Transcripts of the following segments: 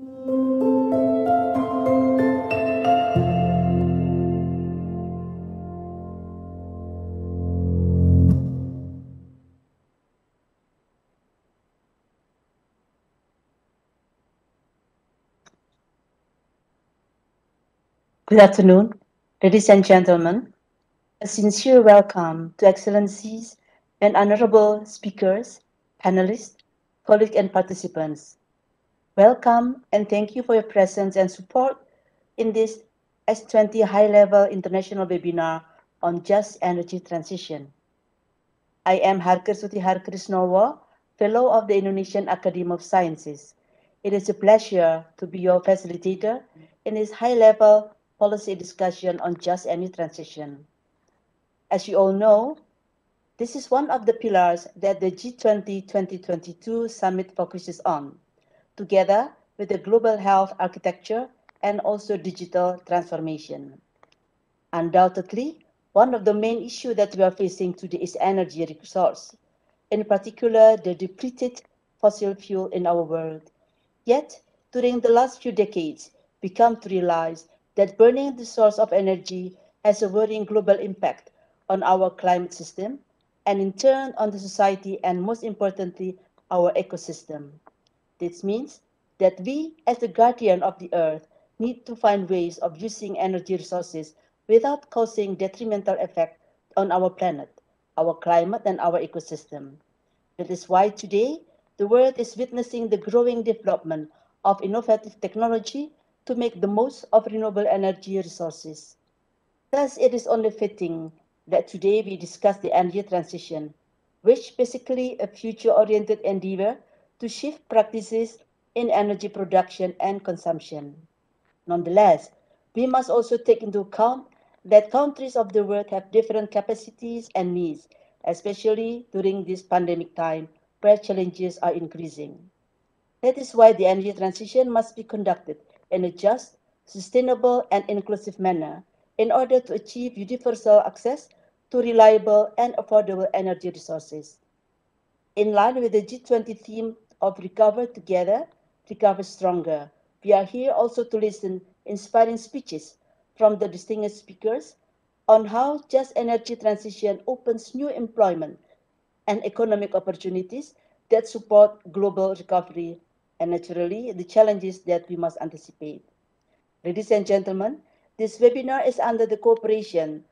Good afternoon, ladies and gentlemen. A sincere welcome to Excellencies and honorable speakers, panelists, colleagues, and participants. Welcome and thank you for your presence and support in this S20 high-level international webinar on just energy transition. I am Harkirsuti Harkrisnowo, Fellow of the Indonesian Academy of Sciences. It is a pleasure to be your facilitator in this high-level policy discussion on just energy transition. As you all know, this is one of the pillars that the G20 2022 summit focuses on, together with the global health architecture and also digital transformation. Undoubtedly, one of the main issues that we are facing today is energy resource, in particular the depleted fossil fuel in our world. Yet, during the last few decades, we come to realize that burning the source of energy has a worrying global impact on our climate system and in turn on the society and most importantly, our ecosystem. This means that we, as the guardian of the earth, need to find ways of using energy resources without causing detrimental effect on our planet, our climate, and our ecosystem. That is why today, the world is witnessing the growing development of innovative technology to make the most of renewable energy resources. Thus, it is only fitting that today we discuss the energy transition, which basically a future-oriented endeavor to shift practices in energy production and consumption. Nonetheless, we must also take into account that countries of the world have different capacities and needs, especially during this pandemic time where challenges are increasing. That is why the energy transition must be conducted in a just, sustainable, and inclusive manner in order to achieve universal access to reliable and affordable energy resources. In line with the G20 theme of Recover Together, Recover Stronger, we are here also to listen inspiring speeches from the distinguished speakers on how just energy transition opens new employment and economic opportunities that support global recovery and naturally the challenges that we must anticipate. Ladies and gentlemen, this webinar is under the cooperation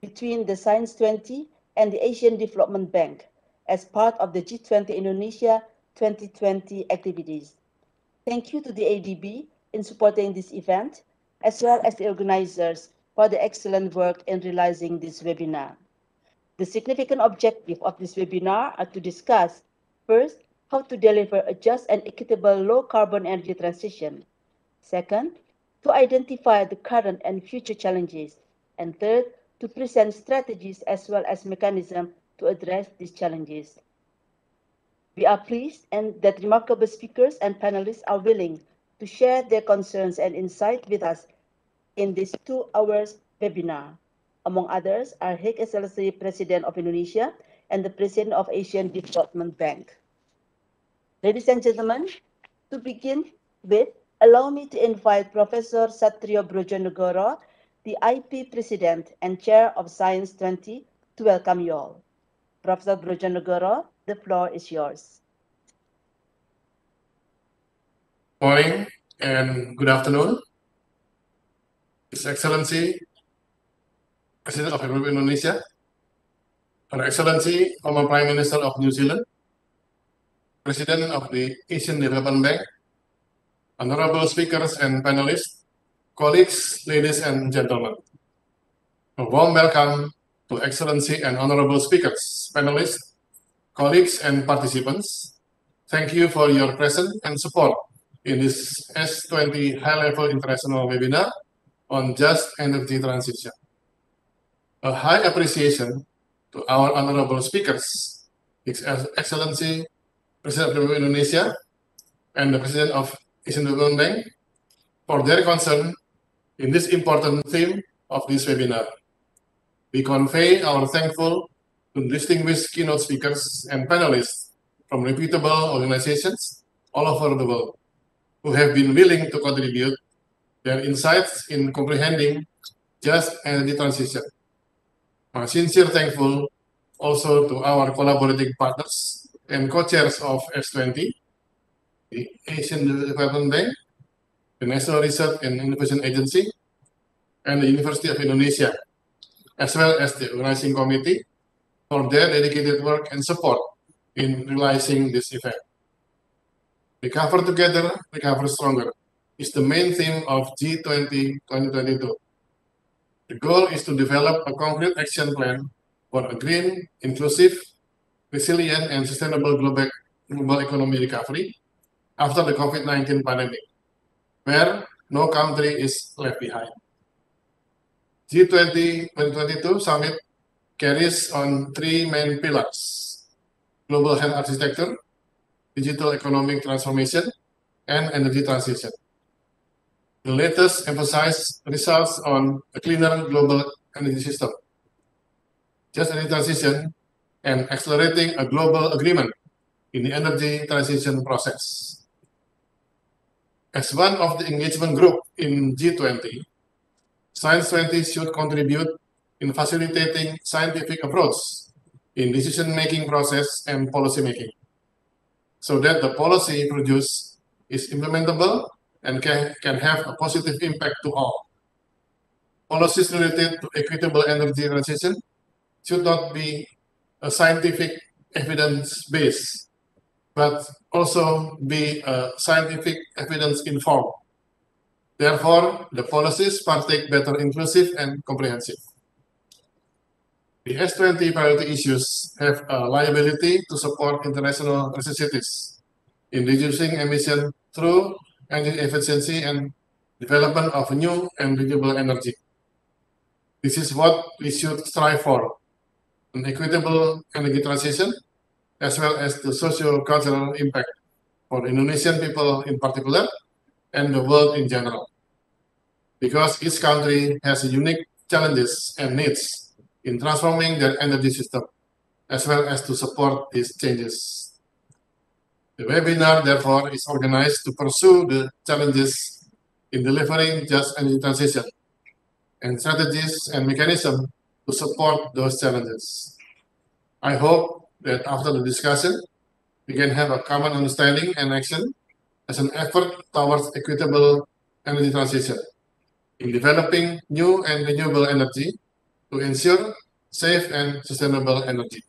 between the Science 20 and the Asian Development Bank as part of the G20 Indonesia 2020 activities. Thank you to the ADB in supporting this event, as well as the organizers for the excellent work in realizing this webinar. The significant objective of this webinar are to discuss, first, how to deliver a just and equitable low-carbon energy transition. Second, to identify the current and future challenges. And third, to present strategies as well as mechanisms to address these challenges. We are pleased that remarkable speakers and panelists are willing to share their concerns and insight with us in this 2 hours webinar. Among others are His Excellency President of Indonesia and the President of Asian Development Bank. Ladies and gentlemen, to begin with, allow me to invite Professor Satrio Brojonegoro, the IPI President and Chair of Science 20, to welcome you all. Professor Brojonegoro, the floor is yours. Morning and good afternoon. His Excellency, President of the Republic of Indonesia, Her Excellency, former Prime Minister of New Zealand, President of the Asian Development Bank, honorable speakers and panelists, colleagues, ladies and gentlemen. A warm welcome to Excellency and honorable speakers, panelists, colleagues, and participants. Thank you for your presence and support in this S20 high-level international webinar on just energy transition. A high appreciation to our honorable speakers, His Excellency, President of the Republic of Indonesia, and the President of Asian Development Bank for their concern in this important theme of this webinar. We convey our thankful to distinguished keynote speakers and panelists from reputable organizations all over the world. who have been willing to contribute their insights in comprehending just energy transition. I'm sincere thankful also to our collaborating partners and co-chairs of S20, the Asian Development Bank, the National Research and Innovation Agency, and the University of Indonesia, as well as the organizing committee for their dedicated work and support in realizing this event. Recover Together, Recover Stronger is the main theme of G20 2022. The goal is to develop a concrete action plan for a green, inclusive, resilient, and sustainable global economy recovery after the COVID-19 pandemic, where no country is left behind. G20 2022 Summit carries on three main pillars: global health architecture, digital economic transformation, and energy transition. The latest emphasizes results on a cleaner global energy system, just energy transition, and accelerating a global agreement in the energy transition process. As one of the engagement group in G20, Science 20 should contribute in facilitating scientific approach in decision-making process and policy-making, so that the policy produced is implementable and can have a positive impact to all. Policies related to equitable energy transition should not be a scientific evidence-based, but also be a scientific evidence-informed. Therefore, the policies partake better inclusive and comprehensive. The S20 priority issues have a liability to support international necessities in reducing emission through energy efficiency and development of new and renewable energy. This is what we should strive for: an equitable energy transition, as well as the socio-cultural impact for Indonesian people in particular and the world in general, because each country has unique challenges and needs in transforming their energy system, as well as to support these changes. The webinar, therefore, is organized to pursue the challenges in delivering just energy transition and strategies and mechanisms to support those challenges. I hope that after the discussion, we can have a common understanding and action as an effort towards equitable energy transition in developing new and renewable energy to ensure safe and sustainable energy.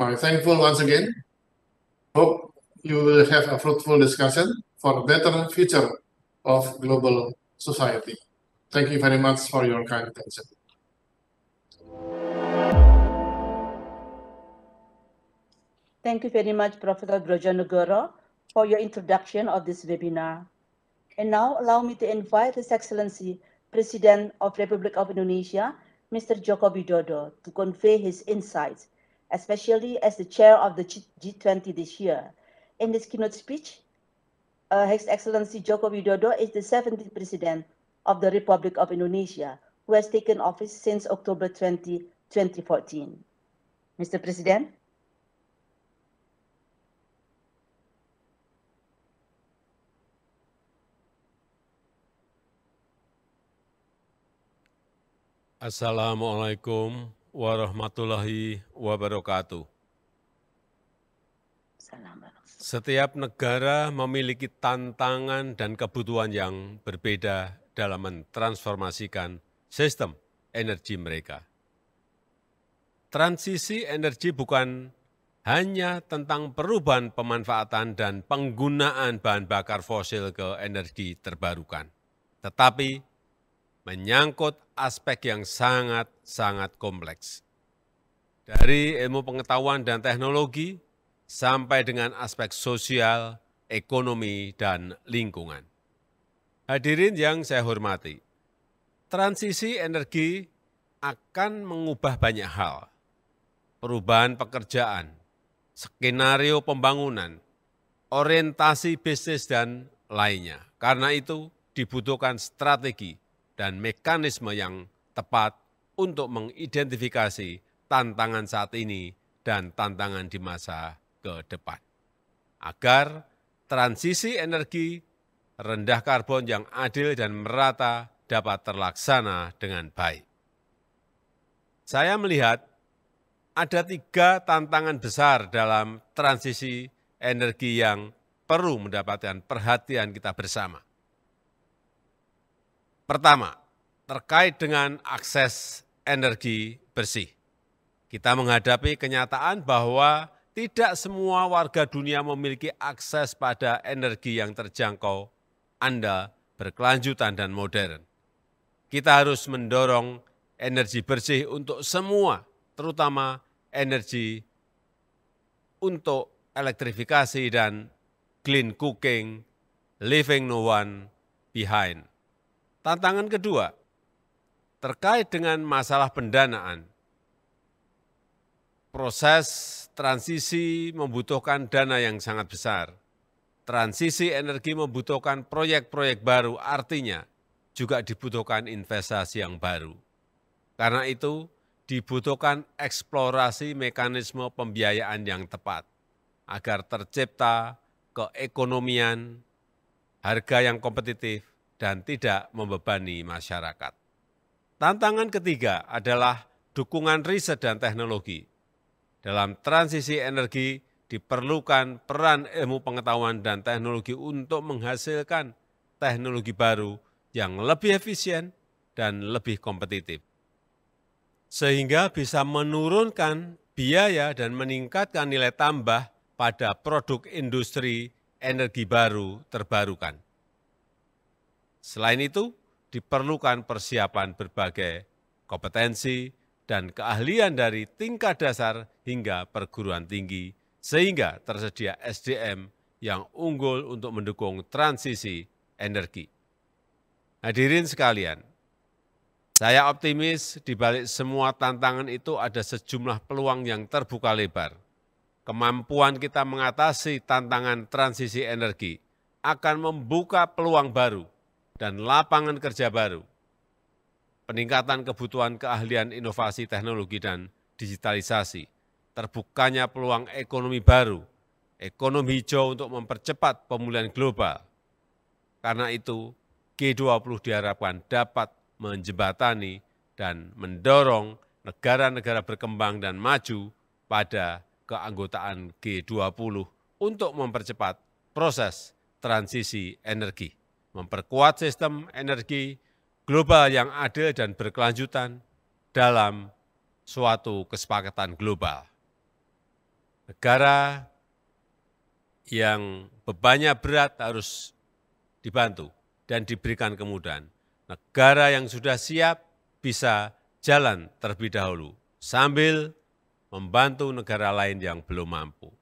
I'm thankful once again. Hope you will have a fruitful discussion for a better future of global society. Thank you very much for your kind attention. Thank you very much, Professor Brojonegoro, for your introduction of this webinar. And now allow me to invite His Excellency, President of Republic of Indonesia, Mr. Joko Widodo, to convey his insights, especially as the chair of the G20 this year. In this keynote speech, His Excellency Joko Widodo is the 17th President of the Republic of Indonesia, who has taken office since October 20, 2014. Mr. President. Assalamualaikum warahmatullahi wabarakatuh. Setiap negara memiliki tantangan dan kebutuhan yang berbeda dalam mentransformasikan sistem energi mereka. Transisi energi bukan hanya tentang perubahan pemanfaatan dan penggunaan bahan bakar fosil ke energi terbarukan, tetapi menyangkut aspek yang sangat kompleks. Dari ilmu pengetahuan dan teknologi sampai dengan aspek sosial, ekonomi, dan lingkungan. Hadirin yang saya hormati, transisi energi akan mengubah banyak hal. Perubahan pekerjaan, skenario pembangunan, orientasi bisnis, dan lainnya. Karena itu dibutuhkan strategi dan mekanisme yang tepat untuk mengidentifikasi tantangan saat ini dan tantangan di masa ke depan. Agar transisi energi rendah karbon yang adil dan merata dapat terlaksana dengan baik. Saya melihat ada 3 tantangan besar dalam transisi energi yang perlu mendapatkan perhatian kita bersama. Pertama, terkait dengan akses energi bersih. Kita menghadapi kenyataan bahwa tidak semua warga dunia memiliki akses pada energi yang terjangkau, andal, berkelanjutan, dan modern. Kita harus mendorong energi bersih untuk semua, terutama energi untuk elektrifikasi dan clean cooking, leaving no one behind. Tantangan kedua, terkait dengan masalah pendanaan. Proses transisi membutuhkan dana yang sangat besar. Transisi energi membutuhkan proyek-proyek baru, artinya juga dibutuhkan investasi yang baru. Karena itu, dibutuhkan eksplorasi mekanisme pembiayaan yang tepat, agar tercipta keekonomian, harga yang kompetitif, dan tidak membebani masyarakat. Tantangan ketiga adalah dukungan riset dan teknologi. Dalam transisi energi diperlukan peran ilmu pengetahuan dan teknologi untuk menghasilkan teknologi baru yang lebih efisien dan lebih kompetitif, sehingga bisa menurunkan biaya dan meningkatkan nilai tambah pada produk industri energi baru terbarukan. Selain itu, diperlukan persiapan berbagai kompetensi dan keahlian dari tingkat dasar hingga perguruan tinggi, sehingga tersedia SDM yang unggul untuk mendukung transisi energi. Hadirin sekalian, saya optimis di balik semua tantangan itu ada sejumlah peluang yang terbuka lebar. Kemampuan kita mengatasi tantangan transisi energi akan membuka peluang baru dan lapangan kerja baru. Peningkatan kebutuhan keahlian inovasi teknologi dan digitalisasi, terbukanya peluang ekonomi baru, ekonomi hijau untuk mempercepat pemulihan global. Karena itu, G20 diharapkan dapat menjembatani dan mendorong negara-negara berkembang dan maju pada keanggotaan G20 untuk mempercepat proses transisi energi, memperkuat sistem energi global yang adil dan berkelanjutan dalam suatu kesepakatan global. Negara yang bebannya berat harus dibantu dan diberikan kemudahan. Negara yang sudah siap bisa jalan terlebih dahulu sambil membantu negara lain yang belum mampu.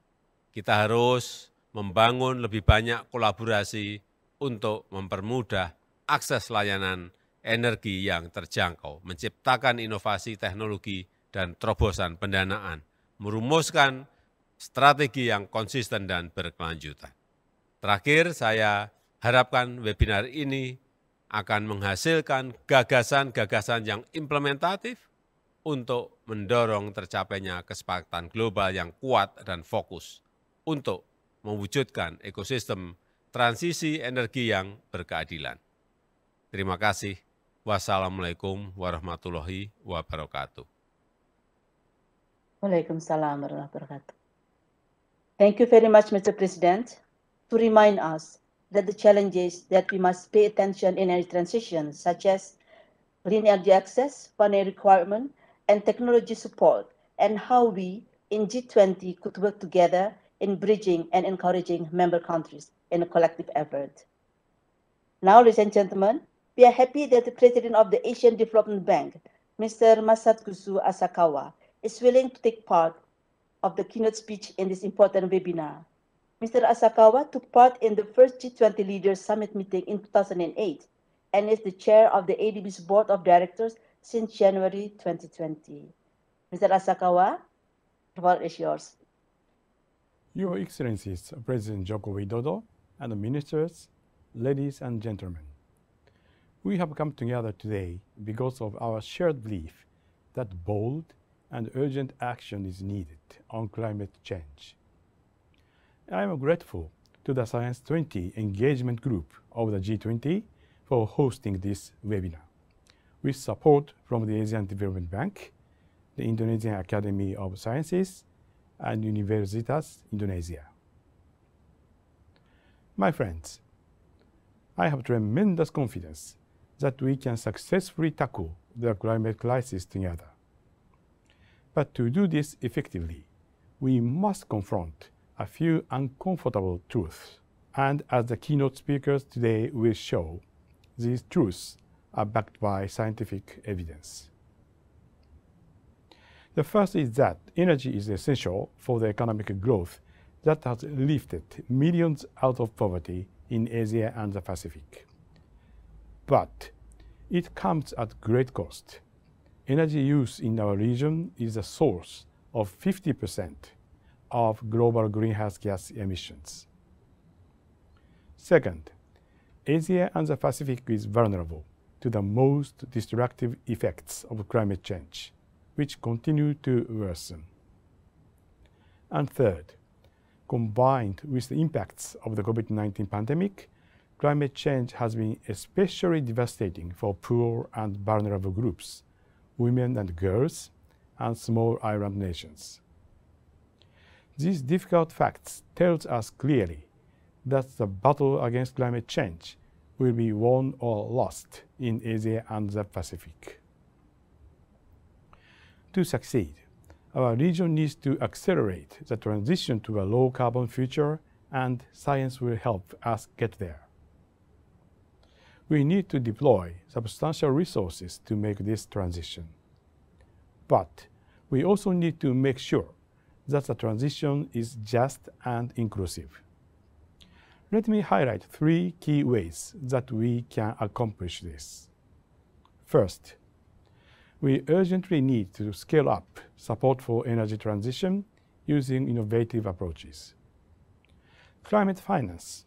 Kita harus membangun lebih banyak kolaborasi untuk mempermudah akses layanan energi yang terjangkau, menciptakan inovasi teknologi dan terobosan pendanaan, merumuskan strategi yang konsisten dan berkelanjutan. Terakhir, saya harapkan webinar ini akan menghasilkan gagasan-gagasan yang implementatif untuk mendorong tercapainya kesepakatan global yang kuat dan fokus untuk mewujudkan ekosistem transisi energi yang berkeadilan. Terima kasih. Wassalamualaikum warahmatullahi wabarakatuh. Waalaikumsalam warahmatullahi wabarakatuh. Thank you very much, Mr. President, to remind us that the challenges that we must pay attention in energy transition, such as clean energy access, funding requirement, and technology support, and how we in G20 could work together in bridging and encouraging member countries in a collective effort. Now, ladies and gentlemen, we are happy that the President of the Asian Development Bank, Mr. Masatsugu Asakawa, is willing to take part of the keynote speech in this important webinar. Mr. Asakawa took part in the first G20 Leaders Summit meeting in 2008 and is the chair of the ADB's Board of Directors since January 2020. Mr. Asakawa, the floor is yours. Your Excellencies, President Joko Widodo and the ministers, ladies and gentlemen. We have come together today because of our shared belief that bold and urgent action is needed on climate change. I am grateful to the Science 20 Engagement Group of the G20 for hosting this webinar, with support from the Asian Development Bank, the Indonesian Academy of Sciences, and Universitas Indonesia. My friends, I have tremendous confidence that we can successfully tackle the climate crisis together. But to do this effectively, we must confront a few uncomfortable truths. And as the keynote speakers today will show, these truths are backed by scientific evidence. The first is that energy is essential for the economic growth that has lifted millions out of poverty in Asia and the Pacific. But it comes at great cost. Energy use in our region is a source of 50% of global greenhouse gas emissions. Second, Asia and the Pacific is vulnerable to the most destructive effects of climate change, which continue to worsen. And third, combined with the impacts of the COVID-19 pandemic, climate change has been especially devastating for poor and vulnerable groups, women and girls, and small island nations. These difficult facts tell us clearly that the battle against climate change will be won or lost in Asia and the Pacific. To succeed, our region needs to accelerate the transition to a low-carbon future, and science will help us get there. We need to deploy substantial resources to make this transition. But we also need to make sure that the transition is just and inclusive. Let me highlight 3 key ways that we can accomplish this. First, we urgently need to scale up support for energy transition using innovative approaches. Climate finance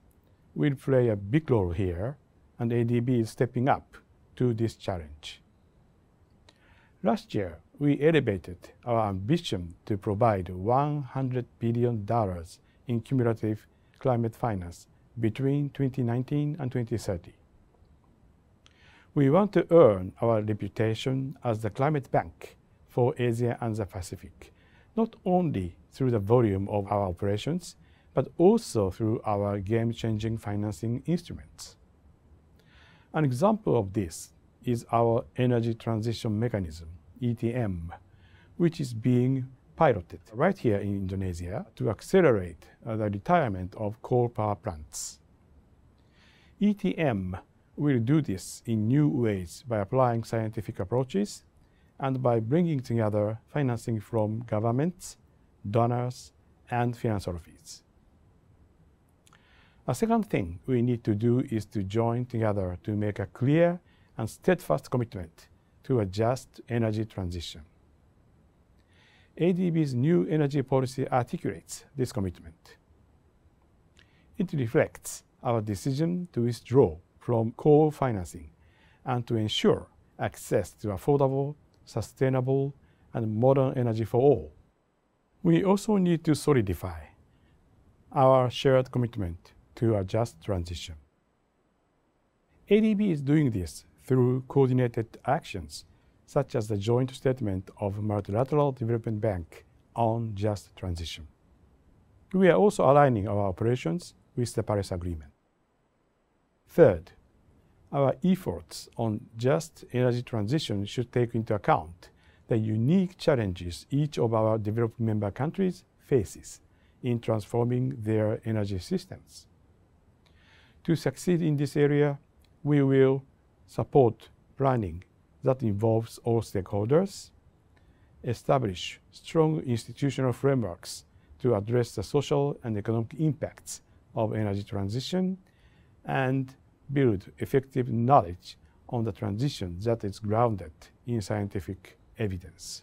will play a big role here, and ADB is stepping up to this challenge. Last year, we elevated our ambition to provide $100 billion in cumulative climate finance between 2019 and 2030. We want to earn our reputation as the climate bank for Asia and the Pacific, not only through the volume of our operations, but also through our game-changing financing instruments. An example of this is our Energy Transition Mechanism, ETM, which is being piloted right here in Indonesia to accelerate the retirement of coal power plants. ETM will do this in new ways by applying scientific approaches and by bringing together financing from governments, donors, and philanthropies. A second thing we need to do is to join together to make a clear and steadfast commitment to a just energy transition. ADB's new energy policy articulates this commitment. It reflects our decision to withdraw from coal financing and to ensure access to affordable, sustainable, and modern energy for all. We also need to solidify our shared commitment to a just transition. ADB is doing this through coordinated actions, such as the joint statement of Multilateral Development Bank on just transition. We are also aligning our operations with the Paris Agreement. Third, our efforts on just energy transition should take into account the unique challenges each of our developing member countries faces in transforming their energy systems. To succeed in this area, we will support planning that involves all stakeholders, establish strong institutional frameworks to address the social and economic impacts of energy transition, and build effective knowledge on the transition that is grounded in scientific evidence.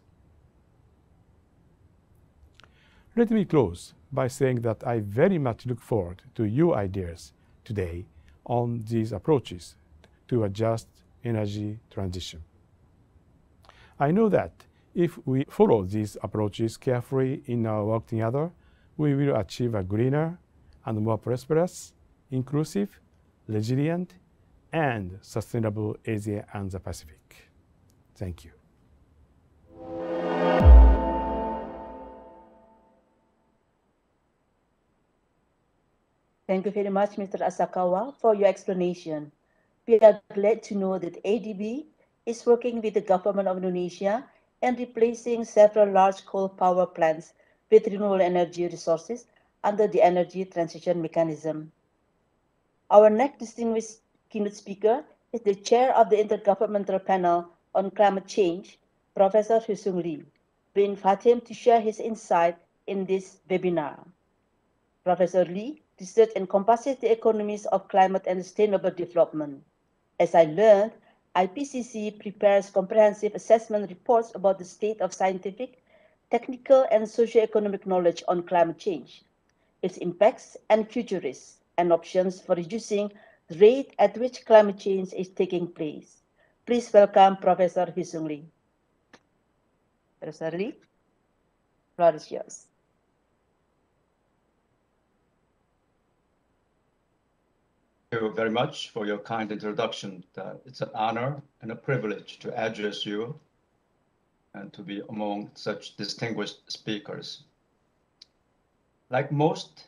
Let me close by saying that I very much look forward to your ideas today on these approaches to a just energy transition. I know that if we follow these approaches carefully in our work together, we will achieve a greener, and more prosperous, inclusive, resilient, and sustainable Asia and the Pacific. Thank you. Thank you very much, Mr. Asakawa, for your explanation. We are glad to know that ADB is working with the government of Indonesia and replacing several large coal power plants with renewable energy resources under the energy transition mechanism. Our next distinguished keynote speaker is the chair of the Intergovernmental Panel on Climate Change, Professor Hyesung Lee. We invite him to share his insight in this webinar. Professor Lee research encompasses the economies of climate and sustainable development. As I learned, IPCC prepares comprehensive assessment reports about the state of scientific, technical, and socio-economic knowledge on climate change, its impacts and future risks, and options for reducing the rate at which climate change is taking place. Please welcome Professor Hyesung Lee. Professor Lee, the floor is yours. Thank you very much for your kind introduction. It's an honor and a privilege to address you and to be among such distinguished speakers. Like most,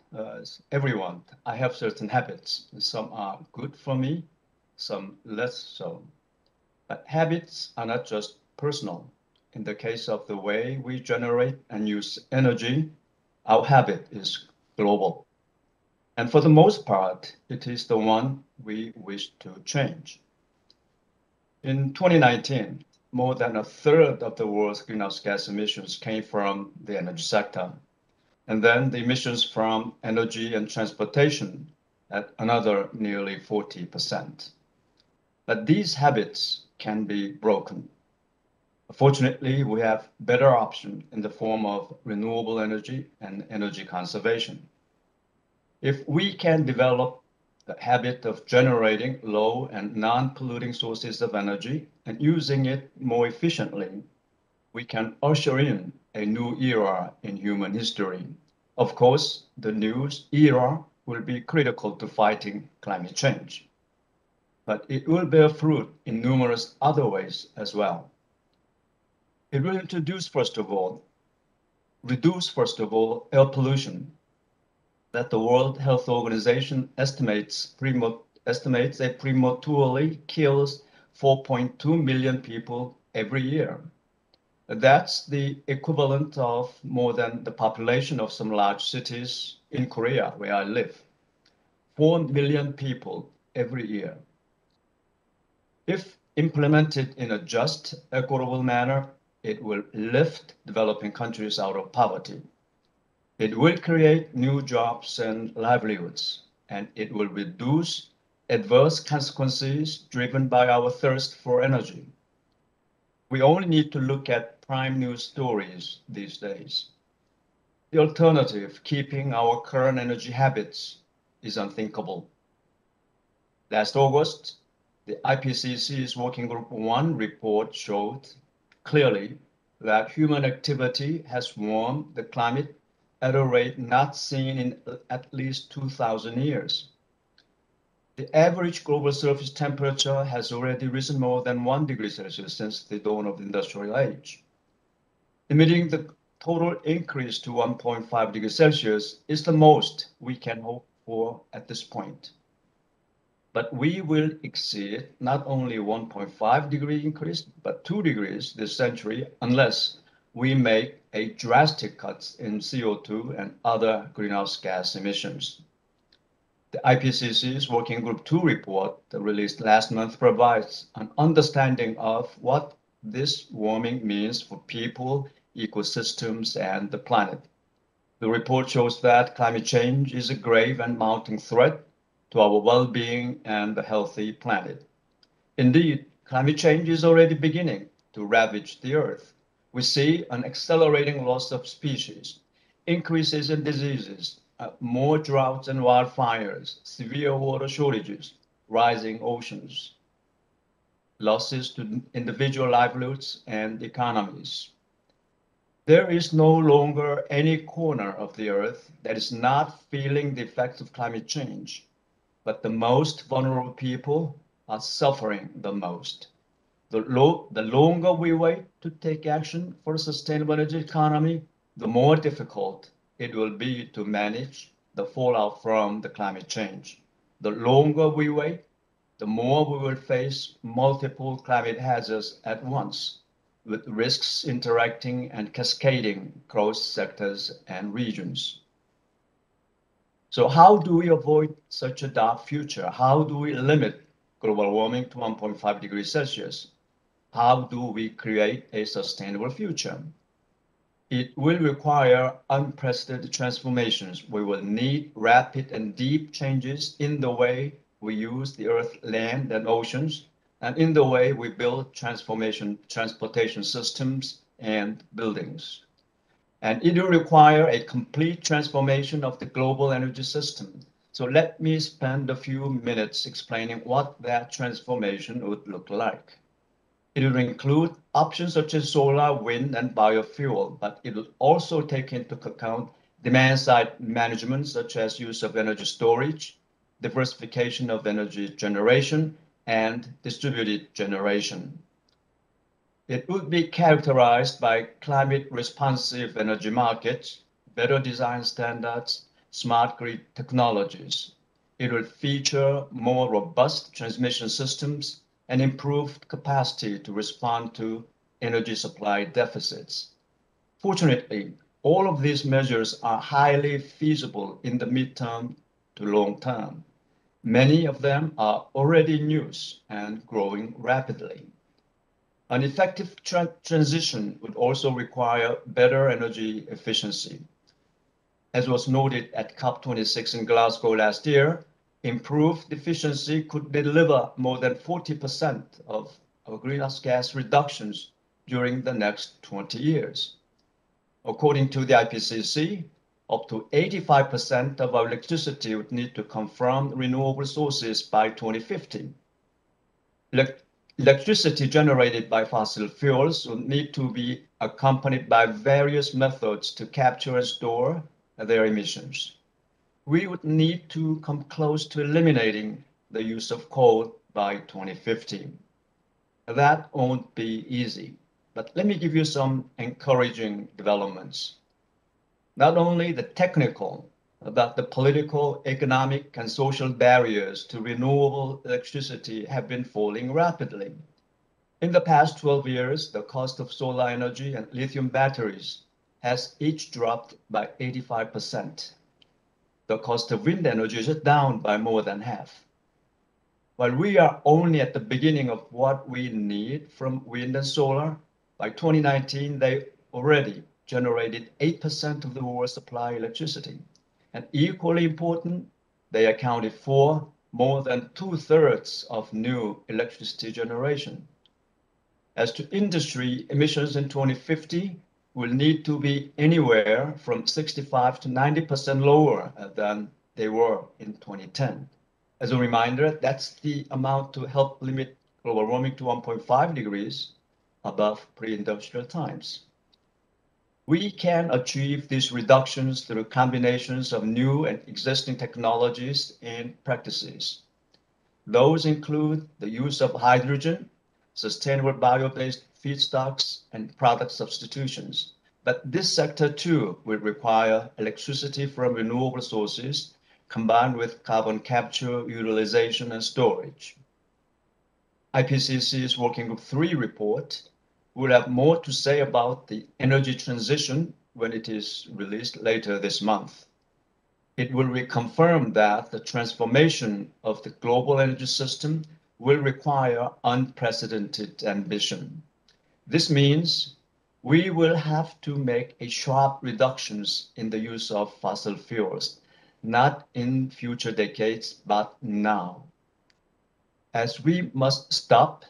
everyone, I have certain habits. Some are good for me, some less so. But habits are not just personal. In the case of the way we generate and use energy, our habit is global. And for the most part, it is the one we wish to change. In 2019, more than a third of the world's greenhouse gas emissions came from the energy sector. And then the emissions from energy and transportation at another nearly 40%. But these habits can be broken. Fortunately, we have better options in the form of renewable energy and energy conservation. If we can develop the habit of generating low and non-polluting sources of energy and using it more efficiently, we can usher in a new era in human history. Of course, the new era will be critical to fighting climate change, but it will bear fruit in numerous other ways as well. It will reduce, first of all, air pollution that the World Health Organization estimates it prematurely kills 4.2 million people every year. That's the equivalent of more than the population of some large cities in Korea, where I live. 4 million people every year. If implemented in a just, equitable manner, it will lift developing countries out of poverty. It will create new jobs and livelihoods, and it will reduce adverse consequences driven by our thirst for energy. We only need to look at prime news stories these days. The alternative, keeping our current energy habits, is unthinkable. Last August, the IPCC's Working Group 1 report showed clearly that human activity has warmed the climate at a rate not seen in at least 2,000 years. The average global surface temperature has already risen more than 1 degree Celsius since the dawn of the industrial age. Limiting the total increase to 1.5 degrees Celsius is the most we can hope for at this point. But we will exceed not only 1.5 degree increase, but 2 degrees this century unless we make a drastic cuts in CO2 and other greenhouse gas emissions. The IPCC's Working Group 2 report released last month provides an understanding of what this warming means for people, ecosystems, and the planet. The report shows that climate change is a grave and mounting threat to our well-being and a healthy planet. Indeed, climate change is already beginning to ravage the Earth. We see an accelerating loss of species, increases in diseases, more droughts and wildfires, severe water shortages, rising oceans, losses to individual livelihoods and economies. There is no longer any corner of the Earth that is not feeling the effects of climate change, but the most vulnerable people are suffering the most. The longer we wait to take action for a sustainable energy economy, the more difficult it will be to manage the fallout from the climate change. The longer we wait, the more we will face multiple climate hazards at once, with risks interacting and cascading across sectors and regions. So how do we avoid such a dark future? How do we limit global warming to 1.5 degrees Celsius? How do we create a sustainable future? It will require unprecedented transformations. We will need rapid and deep changes in the way we use the earth, land, and oceans, and in the way we build transportation systems and buildings. And it will require a complete transformation of the global energy system. So let me spend a few minutes explaining what that transformation would look like. It will include options such as solar, wind, and biofuel, but it will also take into account demand-side management, such as use of energy storage, diversification of energy generation, and distributed generation. It would be characterized by climate-responsive energy markets, better design standards, smart grid technologies. It will feature more robust transmission systems and improved capacity to respond to energy supply deficits. Fortunately, all of these measures are highly feasible in the midterm to long term. Many of them are already in use and growing rapidly. An effective transition would also require better energy efficiency. As was noted at COP26 in Glasgow last year, improved efficiency could deliver more than 40% of our greenhouse gas reductions during the next 20 years. According to the IPCC, up to 85% of our electricity would need to come from renewable sources by 2050. Electricity generated by fossil fuels will need to be accompanied by various methods to capture and store their emissions. We would need to come close to eliminating the use of coal by 2050. That won't be easy, but let me give you some encouraging developments. Not only the technical, but the political, economic, and social barriers to renewable electricity have been falling rapidly. In the past 12 years, the cost of solar energy and lithium batteries has each dropped by 85%. The cost of wind energy is down by more than half. While we are only at the beginning of what we need from wind and solar, by 2019, they already generated 8% of the world's supply electricity. And equally important, they accounted for more than 2/3 of new electricity generation. As to industry, emissions in 2050 will need to be anywhere from 65 to 90% lower than they were in 2010. As a reminder, that's the amount to help limit global warming to 1.5 degrees above pre-industrial times. We can achieve these reductions through combinations of new and existing technologies and practices. Those include the use of hydrogen, sustainable bio-based feedstocks, and product substitutions. But this sector too will require electricity from renewable sources combined with carbon capture, utilization, and storage. IPCC's Working Group 3 report will have more to say about the energy transition when it is released later this month. It will reconfirm that the transformation of the global energy system will require unprecedented ambition. This means we will have to make sharp reductions in the use of fossil fuels, not in future decades, but now. As we must stop,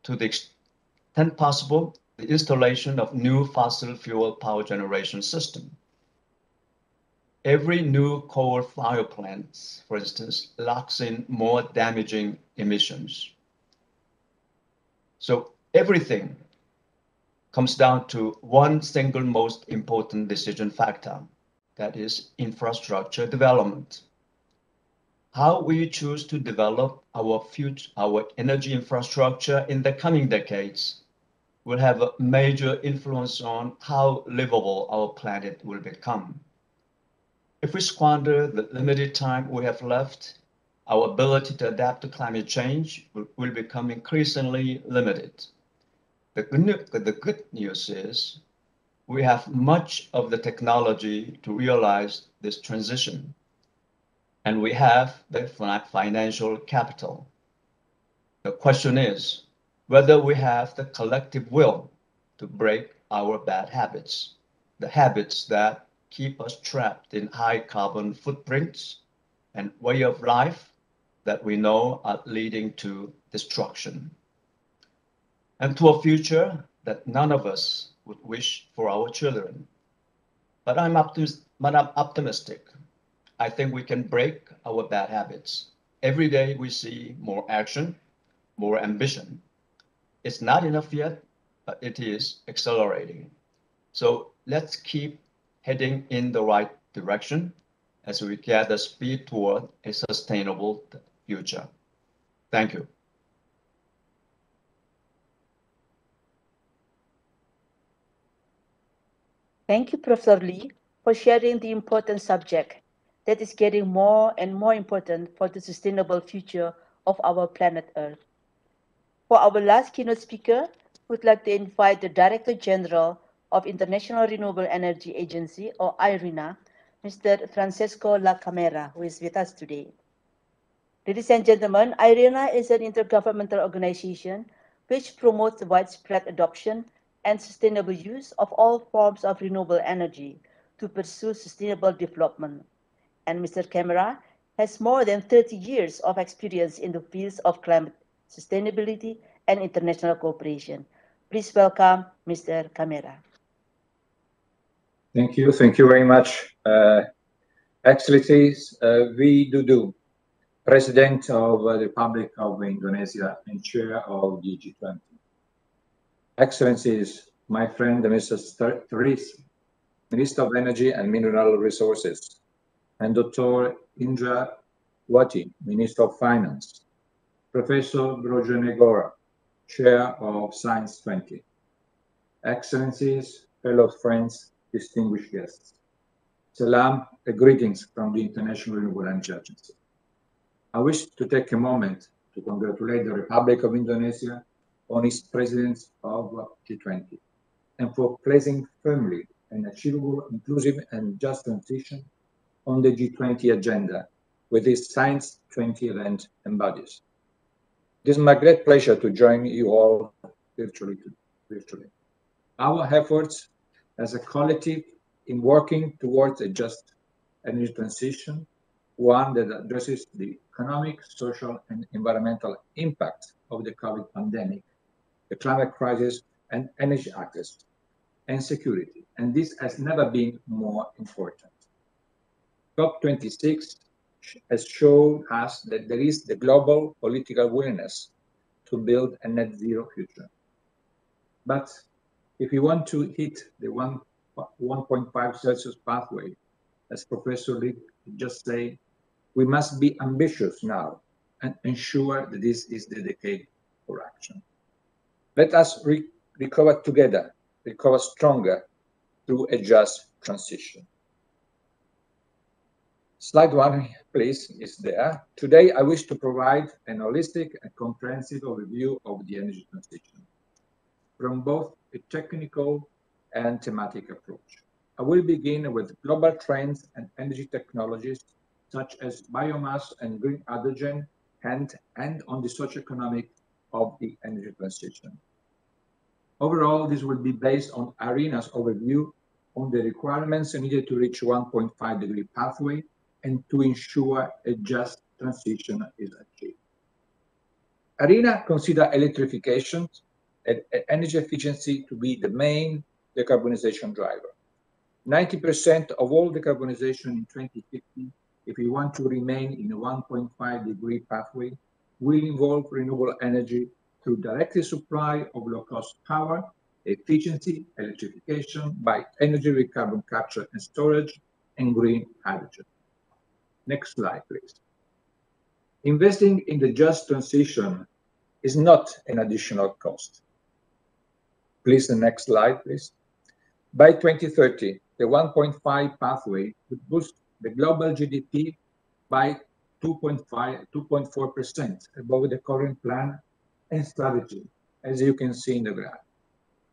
to the extent possible, the installation of new fossil fuel power generation system. Every new coal-fired plant, for instance, locks in more damaging emissions. So everything comes down to one single most important decision factor, that is infrastructure development. How we choose to develop our energy infrastructure in the coming decades will have a major influence on how livable our planet will become. If we squander the limited time we have left, our ability to adapt to climate change will become increasingly limited. The good news is we have much of the technology to realize this transition, and we have the financial capital. The question is whether we have the collective will to break our bad habits, the habits that keep us trapped in high carbon footprints and way of life that we know are leading to destruction, and to a future that none of us would wish for our children. But I'm optimistic. I think we can break our bad habits. Every day we see more action, more ambition. It's not enough yet, but it is accelerating. So let's keep heading in the right direction as we gather speed toward a sustainable future. Thank you. Thank you, Professor Lee, for sharing the important subject that is getting more and more important for the sustainable future of our planet Earth. For our last keynote speaker, we'd like to invite the Director General of International Renewable Energy Agency, or IRENA, Mr. Francesco La Camera, who is with us today. Ladies and gentlemen, IRENA is an intergovernmental organization which promotes widespread adoption and sustainable use of all forms of renewable energy to pursue sustainable development. And Mr. Camera has more than 30 years of experience in the fields of climate sustainability and international cooperation. Please welcome Mr. Camera. Thank you very much. Excellencies, V. Dudu, President of the Republic of Indonesia and Chair of the G20. Excellencies, my friend Mr. Therese, Minister of Energy and Mineral Resources, and Dr. Indra Wati, Minister of Finance, Professor Brojonegora, Chair of Science 20. Excellencies, fellow friends, distinguished guests. Salam and greetings from the International Renewable Energy Agency. I wish to take a moment to congratulate the Republic of Indonesia on its presidency of G20 and for placing firmly an achievable, inclusive and just transition on the G20 agenda with its Science 20 event embodies. It is my great pleasure to join you all virtually. Our efforts as a collective in working towards a just energy transition, one that addresses the economic, social, and environmental impact of the COVID pandemic, the climate crisis, and energy access and security. And this has never been more important. COP26 has shown us that there is the global political willingness to build a net zero future. But if we want to hit the 1.5 Celsius pathway, as Professor Lee just said, we must be ambitious now and ensure that this is the decade for action. Let us recover together, recover stronger through a just transition. Slide 1, please, is there. Today, I wish to provide an holistic and comprehensive overview of the energy transition from both a technical and thematic approach. I will begin with global trends and energy technologies such as biomass and green hydrogen and on the socioeconomic of the energy transition. Overall, this will be based on IRENA's overview on the requirements needed to reach 1.5 degree pathway and to ensure a just transition is achieved. IRENA considers electrification and energy efficiency to be the main decarbonization driver. 90% of all decarbonization in 2050, if we want to remain in a 1.5 degree pathway, will involve renewable energy through direct supply of low-cost power, efficiency, electrification by energy with carbon capture and storage, and green hydrogen. Next slide, please. Investing in the just transition is not an additional cost. Please, the next slide, please. By 2030, the 1.5 pathway would boost the global GDP by 2.4% above the current plan and strategy, as you can see in the graph.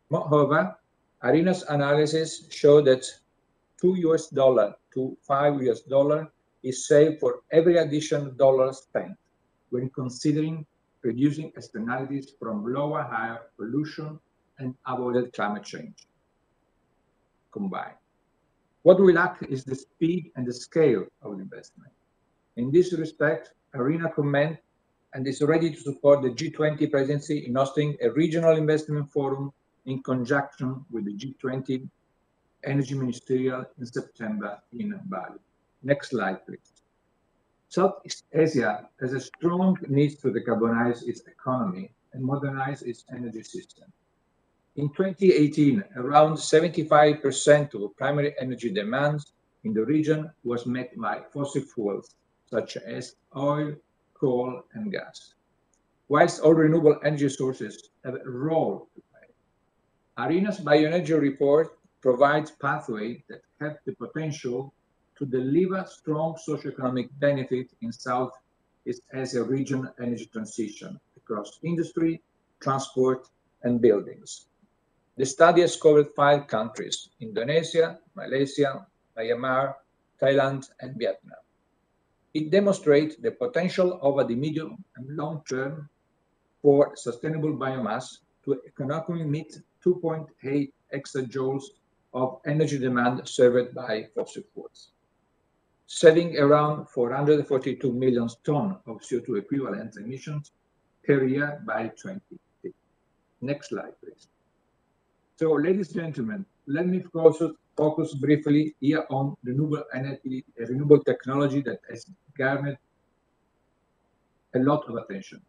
Moreover, ARENA's analysis showed that $2 to $5 is saved for every additional dollar spent when considering reducing externalities from lower air pollution and avoided climate change combined. What we lack is the speed and the scale of the investment. In this respect, ARENA commends and is ready to support the G20 presidency in hosting a regional investment forum in conjunction with the G20 Energy Ministerial in September in Bali. Next slide, please. Southeast Asia has a strong need to decarbonize its economy and modernize its energy system. In 2018, around 75% of primary energy demand in the region was met by fossil fuels, such as oil, coal, and gas. Whilst all renewable energy sources have a role to play, ARENA's bioenergy report provides pathways that have the potential to deliver strong socioeconomic benefit in Southeast Asia region energy transition across industry, transport, and buildings. The study has covered 5 countries: Indonesia, Malaysia, Myanmar, Thailand, and Vietnam. It demonstrates the potential over the medium and long term for sustainable biomass to economically meet 2.8 exajoules of energy demand served by fossil fuels, saving around 442 million tons of CO2 equivalent emissions per year by 2050. Next slide, please. So, ladies and gentlemen, let me focus briefly here on renewable energy, a renewable technology that has garnered a lot of attention.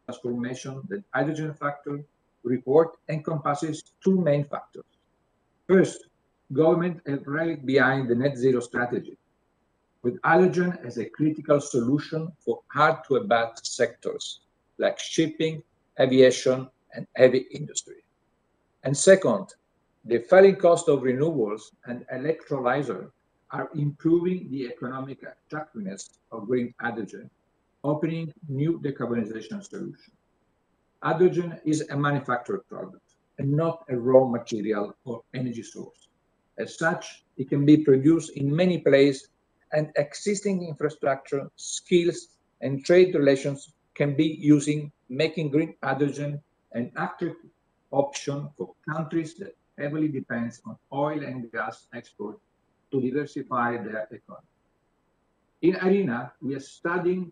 Transformation, the hydrogen factor report encompasses 2 main factors. First, government have rallied behind the net zero strategy, with hydrogen as a critical solution for hard-to-abate sectors like shipping, aviation, and heavy industry. And second, the falling cost of renewables and electrolyzer are improving the economic attractiveness of green hydrogen, opening new decarbonization solutions. Hydrogen is a manufactured product and not a raw material or energy source. As such, it can be produced in many places, and existing infrastructure, skills, and trade relations can be using making green hydrogen an active option for countries that heavily depend on oil and gas export to diversify their economy. In ARENA, we are studying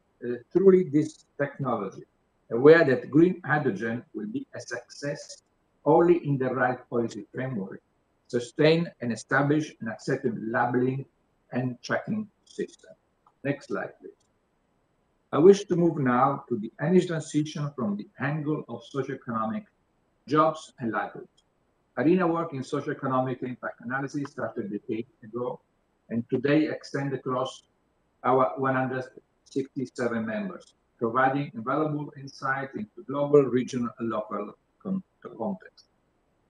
truly this technology, aware that green hydrogen will be a success only in the right policy framework, sustain and establish an accepted labeling and tracking system. Next slide, please. I wish to move now to the energy transition from the angle of socioeconomic jobs and livelihoods. ARENA work in socioeconomic impact analysis started a decade ago, and today extend across our 167 members, providing invaluable insight into global, regional, and local context.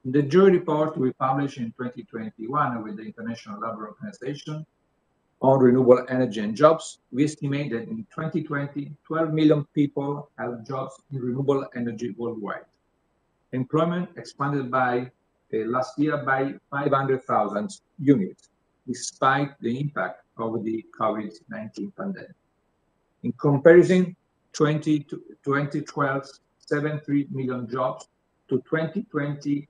In the joint report we published in 2021 with the International Labour Organization on renewable energy and jobs, we estimate that in 2020, 12 million people have jobs in renewable energy worldwide. Employment expanded by last year by 500,000 units, despite the impact of the COVID-19 pandemic. In comparison, 2012, 73 million jobs to 2020,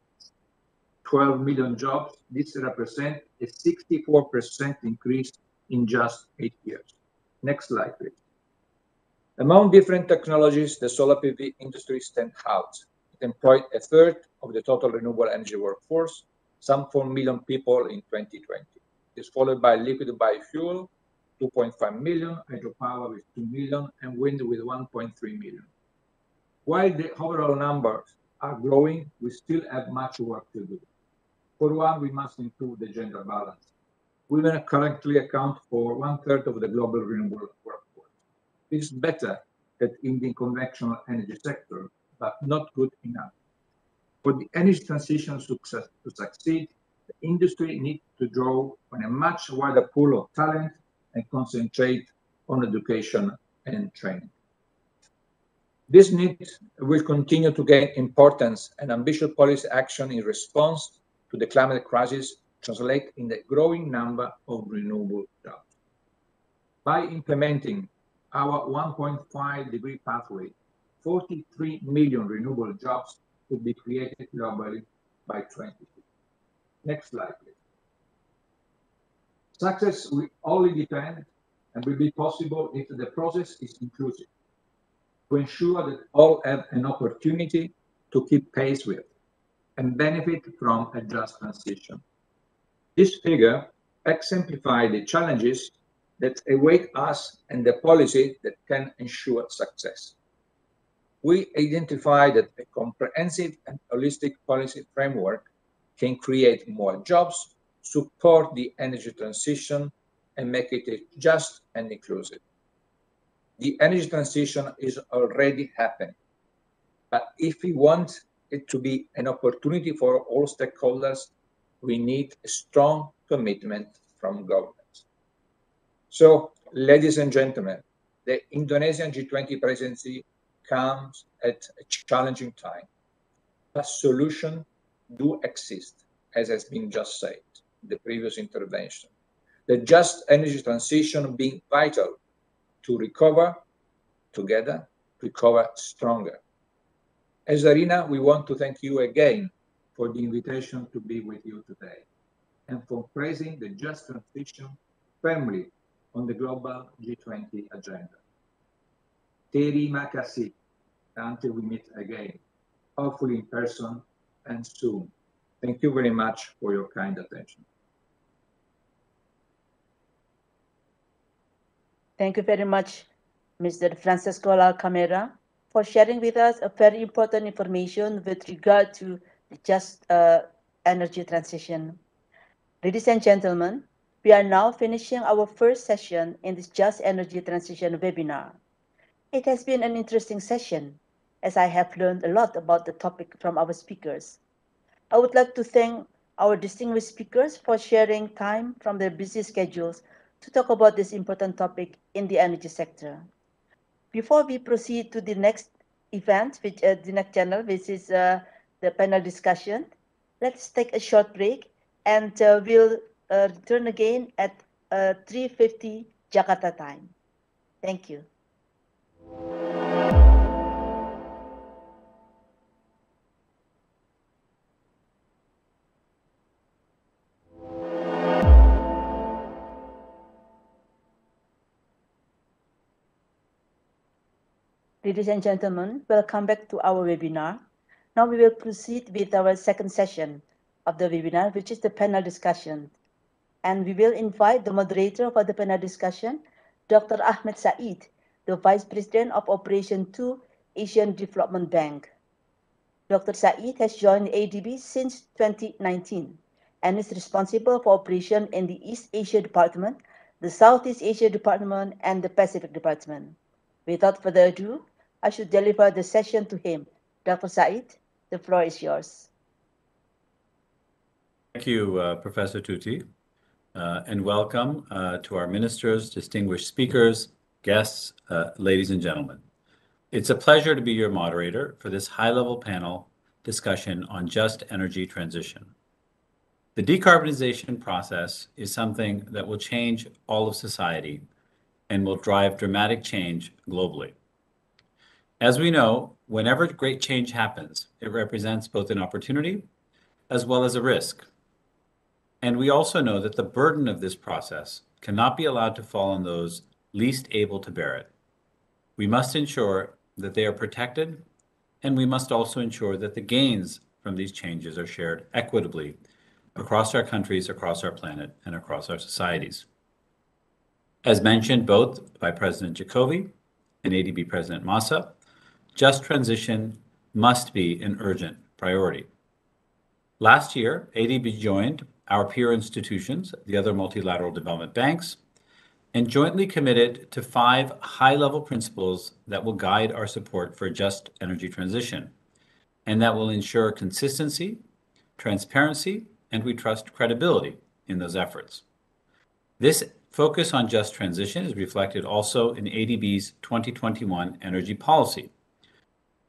12 million jobs. This represents a 64% increase in just 8 years. Next slide, please. Among different technologies, the solar PV industry stands out. It employed a third of the total renewable energy workforce, some 4 million people in 2020. It's followed by liquid biofuel, 2.5 million, hydropower with 2 million, and wind with 1.3 million. While the overall numbers are growing, we still have much work to do. For one, we must improve the gender balance. Women currently account for 1/3 of the global renewable workforce. It is better than in the conventional energy sector, but not good enough. For the energy transition to succeed, the industry needs to draw on a much wider pool of talent and concentrate on education and training. This need will continue to gain importance, and ambitious policy action in response to the climate crisis translate in the growing number of renewable jobs. By implementing our 1.5-degree pathway, 43 million renewable jobs will be created globally by 2050. Next slide, please. Success will only depend and will be possible if the process is inclusive, to ensure that all have an opportunity to keep pace with and benefit from a just transition. This figure exemplifies the challenges that await us and the policy that can ensure success. We identify that a comprehensive and holistic policy framework can create more jobs, support the energy transition, and make it just and inclusive. The energy transition is already happening, but if we want it to be an opportunity for all stakeholders, we need a strong commitment from governments. So, ladies and gentlemen, the Indonesian G20 presidency comes at a challenging time, but solutions do exist, as has been just said in the previous intervention. The just energy transition being vital to recover together, recover stronger. As IRENA, we want to thank you again for the invitation to be with you today and for placing the just transition firmly on the global G20 agenda. Terima kasih. Until we meet again, hopefully in person and soon. Thank you very much for your kind attention. Thank you very much, Mr. Francesco Lalcamera, for sharing with us a very important information with regard to the just energy transition. Ladies and gentlemen, we are now finishing our first session in this Just Energy Transition webinar. It has been an interesting session, as I have learned a lot about the topic from our speakers. I would like to thank our distinguished speakers for sharing time from their busy schedules to talk about this important topic in the energy sector. Before we proceed to the next event, which the next channel, which is the panel discussion, let's take a short break, and we'll return again at 3:50 Jakarta time. Thank you. Ladies and gentlemen, welcome back to our webinar. Now we will proceed with our second session of the webinar, which is the panel discussion. And we will invite the moderator for the panel discussion, Dr. Ahmed Said, the Vice President of Operation 2, Asian Development Bank. Dr. Said has joined ADB since 2019 and is responsible for operation in the East Asia Department, the Southeast Asia Department, and the Pacific Department. Without further ado, I should deliver the session to him. Dr. Said, the floor is yours. Thank you, Professor Tuti, and welcome to our ministers, distinguished speakers, guests, ladies and gentlemen. It's a pleasure to be your moderator for this high-level panel discussion on just energy transition. The decarbonization process is something that will change all of society and will drive dramatic change globally. As we know, whenever great change happens, it represents both an opportunity as well as a risk. And we also know that the burden of this process cannot be allowed to fall on those least able to bear it. We must ensure that they are protected, and we must also ensure that the gains from these changes are shared equitably across our countries, across our planet, and across our societies. As mentioned both by President Jokowi and ADB President Massa, just transition must be an urgent priority. Last year, ADB joined our peer institutions, the other multilateral development banks, and jointly committed to 5 high-level principles that will guide our support for a just energy transition, and that will ensure consistency, transparency, and we trust credibility in those efforts. This focus on just transition is reflected also in ADB's 2021 energy policy,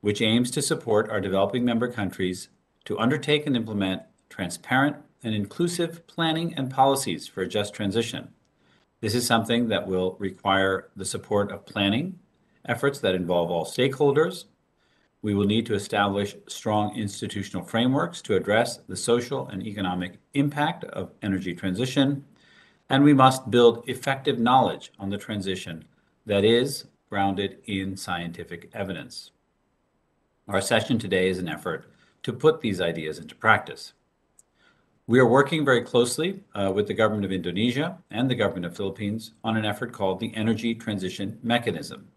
which aims to support our developing member countries to undertake and implement transparent and inclusive planning and policies for a just transition. This is something that will require the support of planning efforts that involve all stakeholders. We will need to establish strong institutional frameworks to address the social and economic impact of energy transition, and we must build effective knowledge on the transition that is grounded in scientific evidence. Our session today is an effort to put these ideas into practice. We are working very closely with the government of Indonesia and the government of Philippines on an effort called the Energy Transition Mechanism.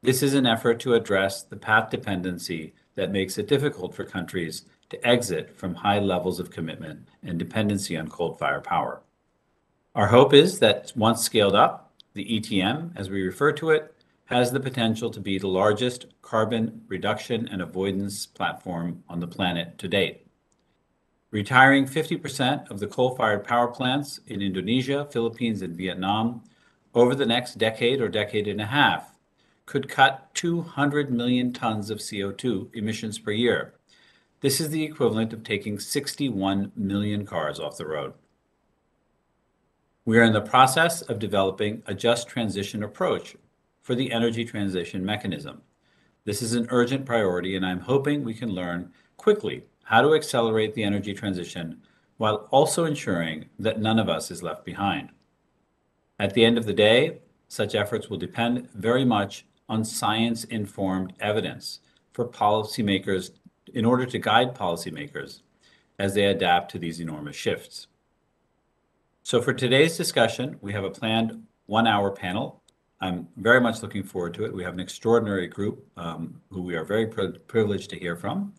This is an effort to address the path dependency that makes it difficult for countries to exit from high levels of commitment and dependency on coal-fired power. Our hope is that once scaled up, the ETM, as we refer to it, has the potential to be the largest carbon reduction and avoidance platform on the planet to date. Retiring 50% of the coal-fired power plants in Indonesia, Philippines, and Vietnam over the next decade or decade and a half could cut 200 million tons of CO2 emissions per year. This is the equivalent of taking 61 million cars off the road. We are in the process of developing a just transition approach for the energy transition mechanism. This is an urgent priority, and I'm hoping we can learn quickly how to accelerate the energy transition while also ensuring that none of us is left behind. At the end of the day, such efforts will depend very much on science-informed evidence for policymakers in order to guide policymakers as they adapt to these enormous shifts. So for today's discussion, we have a planned 1-hour panel. I'm very much looking forward to it. We have an extraordinary group who we are very privileged to hear from,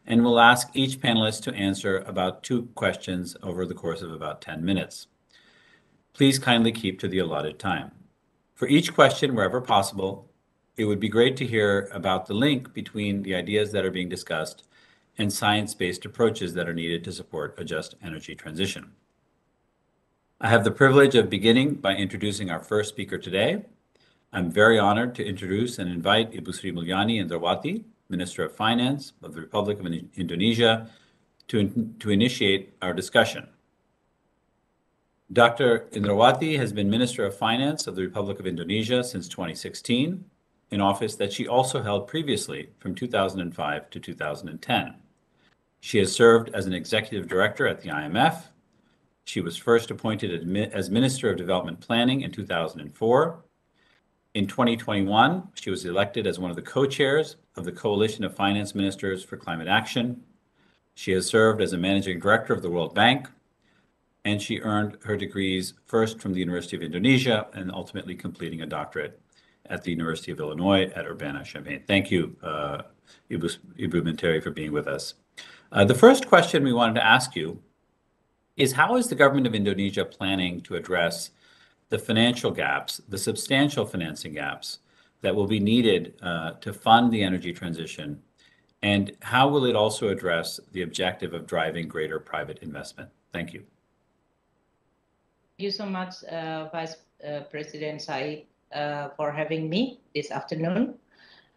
and we'll ask each panelist to answer about 2 questions over the course of about 10 minutes. Please kindly keep to the allotted time. For each question, wherever possible, it would be great to hear about the link between the ideas that are being discussed and science-based approaches that are needed to support a just energy transition. I have the privilege of beginning by introducing our first speaker today. I'm very honored to introduce and invite Ibu Sri Mulyani Indrawati, Minister of Finance of the Republic of Indonesia, to initiate our discussion. Dr. Indrawati has been Minister of Finance of the Republic of Indonesia since 2016, an office that she also held previously from 2005 to 2010. She has served as an executive director at the IMF. She was first appointed as Minister of Development Planning in 2004. In 2021, she was elected as one of the co-chairs of the Coalition of Finance Ministers for Climate Action. She has served as a managing director of the World Bank, and she earned her degrees first from the University of Indonesia and ultimately completing a doctorate at the University of Illinois at Urbana-Champaign. Thank you, Ibu Menteri, for being with us. The first question we wanted to ask you is, how is the government of Indonesia planning to address the financial gaps, the substantial financing gaps that will be needed to fund the energy transition, and how will it also address the objective of driving greater private investment? Thank you. Thank you so much, Vice President Said, for having me this afternoon.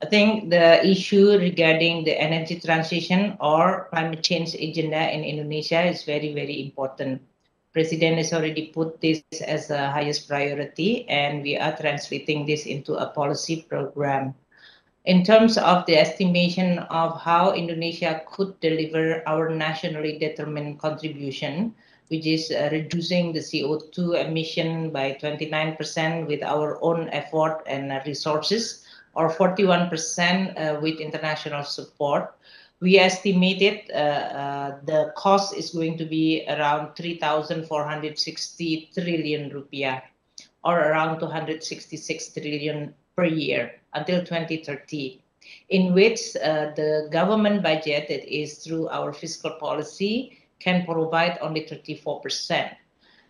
I think the issue regarding the energy transition or climate change agenda in Indonesia is very, very important. President has already put this as the highest priority, and we are translating this into a policy program. In terms of the estimation of how Indonesia could deliver our nationally determined contribution, which is reducing the CO2 emission by 29% with our own effort and resources, or 41% with international support, we estimated the cost is going to be around 3,460 trillion rupiah, or around 266 trillion per year until 2030. in which the government budget, that is through our fiscal policy, can provide only 34%.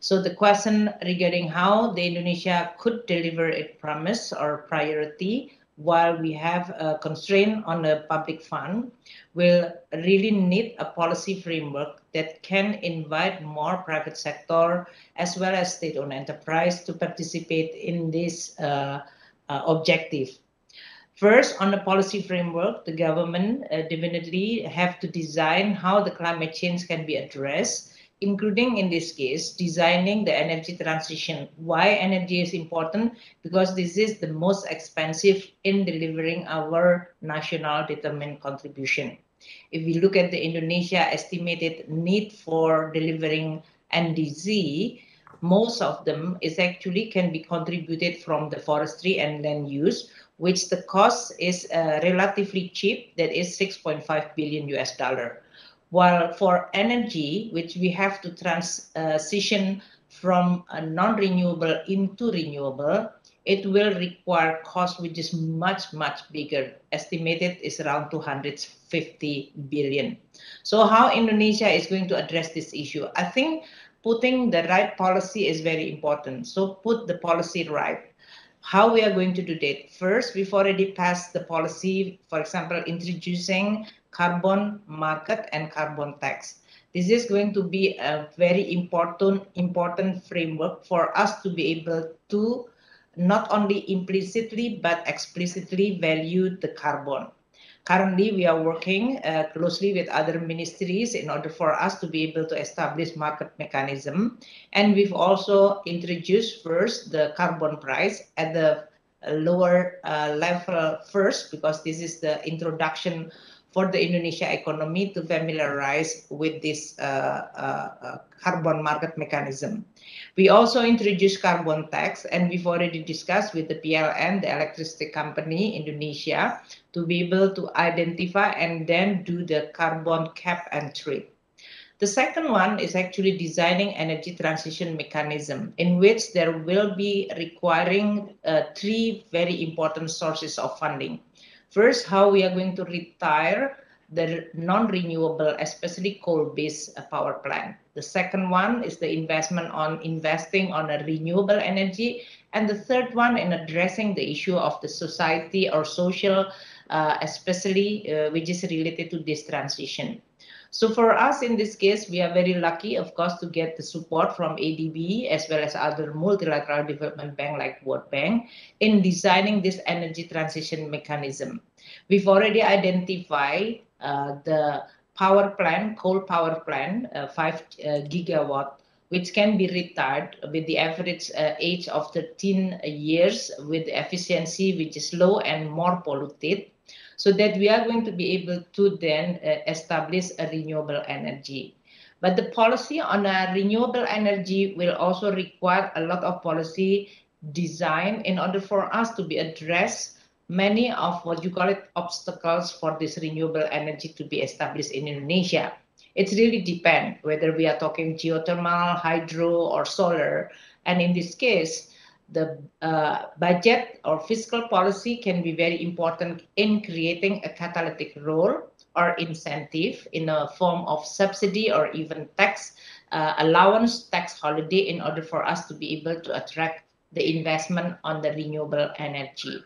So the question regarding how the Indonesia could deliver its promise or priority while we have a constraint on the public fund will really need a policy framework that can invite more private sector as well as state-owned enterprise to participate in this objective. First, on the policy framework, the government definitely have to design how the climate change can be addressed, including in this case, designing the energy transition. Why energy is important? Because this is the most expensive in delivering our national determined contribution. If we look at the Indonesia estimated need for delivering NDC, most of them is actually can be contributed from the forestry and land use, which the cost is relatively cheap, that is $6.5 billion US. While for energy, which we have to transition from a non-renewable into renewable, it will require cost which is much, much bigger. Estimated is around 250 billion. So how Indonesia is going to address this issue? I think putting the right policy is very important. So put the policy right. How we are going to do that? First, we've already passed the policy, for example, introducing carbon market and carbon tax. This is going to be a very important framework for us to be able to not only implicitly but explicitly value the carbon. Currently, we are working closely with other ministries in order for us to be able to establish market mechanism. And we've also introduced first the carbon price at the lower level first, because this is the introduction for the Indonesia economy to familiarize with this carbon market mechanism. We also introduced carbon tax, and we've already discussed with the PLN, the electricity company Indonesia, to be able to identify and then do the carbon cap and trade. The second one is actually designing energy transition mechanism, in which there will be requiring three very important sources of funding. First, how we are going to retire the non-renewable, especially coal-based power plant. The second one is the investment on investing on a renewable energy. And the third one in addressing the issue of the society or social, especially which is related to this transition. So for us in this case, we are very lucky, of course, to get the support from ADB as well as other multilateral development bank like World Bank in designing this energy transition mechanism. We've already identified the power plant, coal power plant, 5 gigawatt, which can be retired with the average age of 13 years with efficiency which is low and more polluted, so that we are going to be able to then establish a renewable energy. But the policy on renewable energy will also require a lot of policy design in order for us to be addressed many of what you call it obstacles for this renewable energy to be established in Indonesia. It really depends whether we are talking geothermal, hydro, or solar. And in this case, the budget or fiscal policy can be very important in creating a catalytic role or incentive in a form of subsidy or even tax allowance, tax holiday, in order for us to be able to attract the investment on the renewable energy.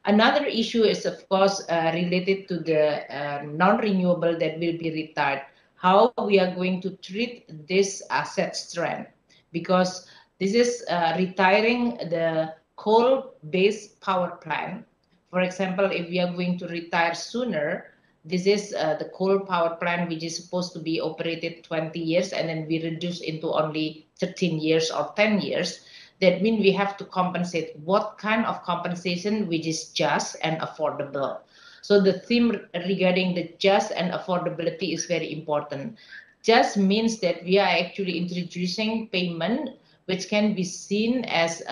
Another issue is, of course, related to the non-renewable that will be retired. How we are going to treat this asset strand, because this is retiring the coal-based power plant. For example, if we are going to retire sooner, this is the coal power plant which is supposed to be operated 20 years and then we reduce into only 13 years or 10 years. That means we have to compensate. What kind of compensation which is just and affordable? So the theme regarding the just and affordability is very important. Just means that we are actually introducing payment which can be seen as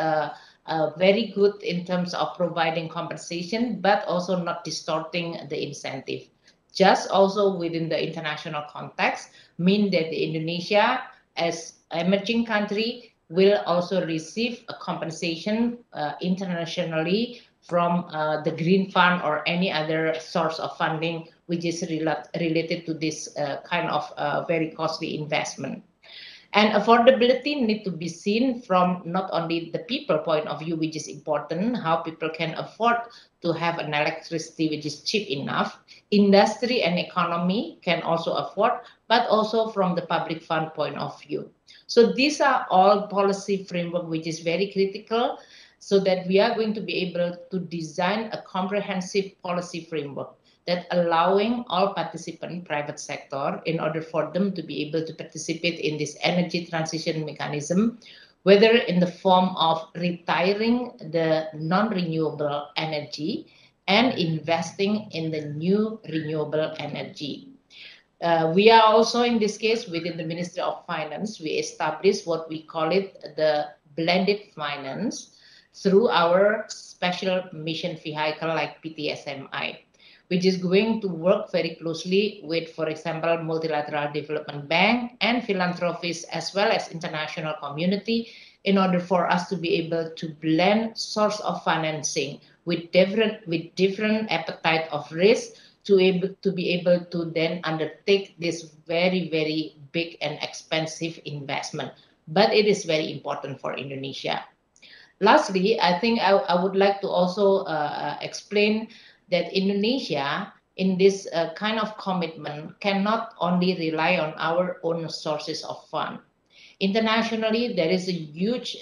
very good in terms of providing compensation, but also not distorting the incentive. Just also within the international context mean that the Indonesia as emerging country will also receive a compensation internationally from the green fund or any other source of funding which is related to this kind of very costly investment. And affordability need to be seen from not only the people point of view, which is important, how people can afford to have an electricity which is cheap enough. Industry and economy can also afford, but also from the public fund point of view. So these are all policy framework which is very critical, so that we are going to be able to design a comprehensive policy framework that allowing all participant private sector in order for them to be able to participate in this energy transition mechanism, whether in the form of retiring the non-renewable energy and investing in the new renewable energy. We are also in this case within the Ministry of Finance, we established what we call it the blended finance through our special mission vehicle like PTSMI, which is going to work very closely with, for example, multilateral development bank and philanthropists as well as international community in order for us to be able to blend source of financing with different appetite of risk to be able to then undertake this very, very big and expensive investment. But it is very important for Indonesia. Lastly, I think I would like to also explain that Indonesia in this kind of commitment cannot only rely on our own sources of fund. Internationally, there is a huge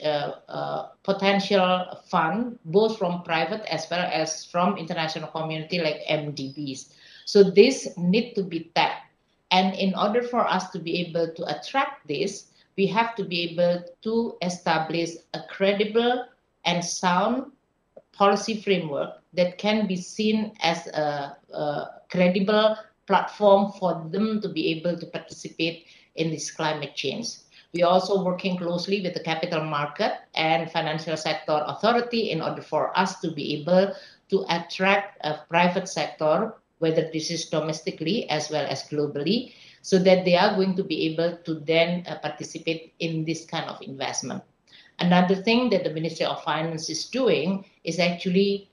potential fund, both from private as well as from international community like MDBs. So this need to be tapped. And in order for us to be able to attract this, we have to be able to establish a credible and sound policy framework that can be seen as a credible platform for them to be able to participate in this climate change. We are also working closely with the capital market and financial sector authority in order for us to be able to attract a private sector, whether this is domestically as well as globally, so that they are going to be able to then participate in this kind of investment. Another thing that the Ministry of Finance is doing is actually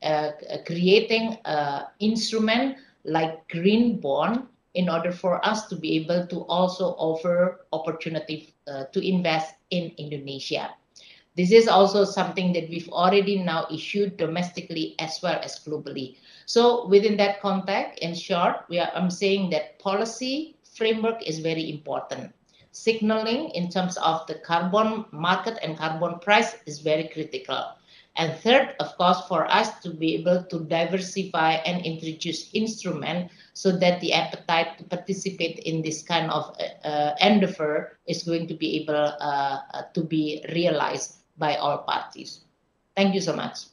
creating an instrument like green bond in order for us to be able to also offer opportunity to invest in Indonesia. This is also something that we've already now issued domestically as well as globally. So within that context, in short, I'm saying that policy framework is very important. Signaling in terms of the carbon market and carbon price is very critical. And third, of course, for us to be able to diversify and introduce instruments so that the appetite to participate in this kind of endeavor is going to be able to be realized by all parties. Thank you so much.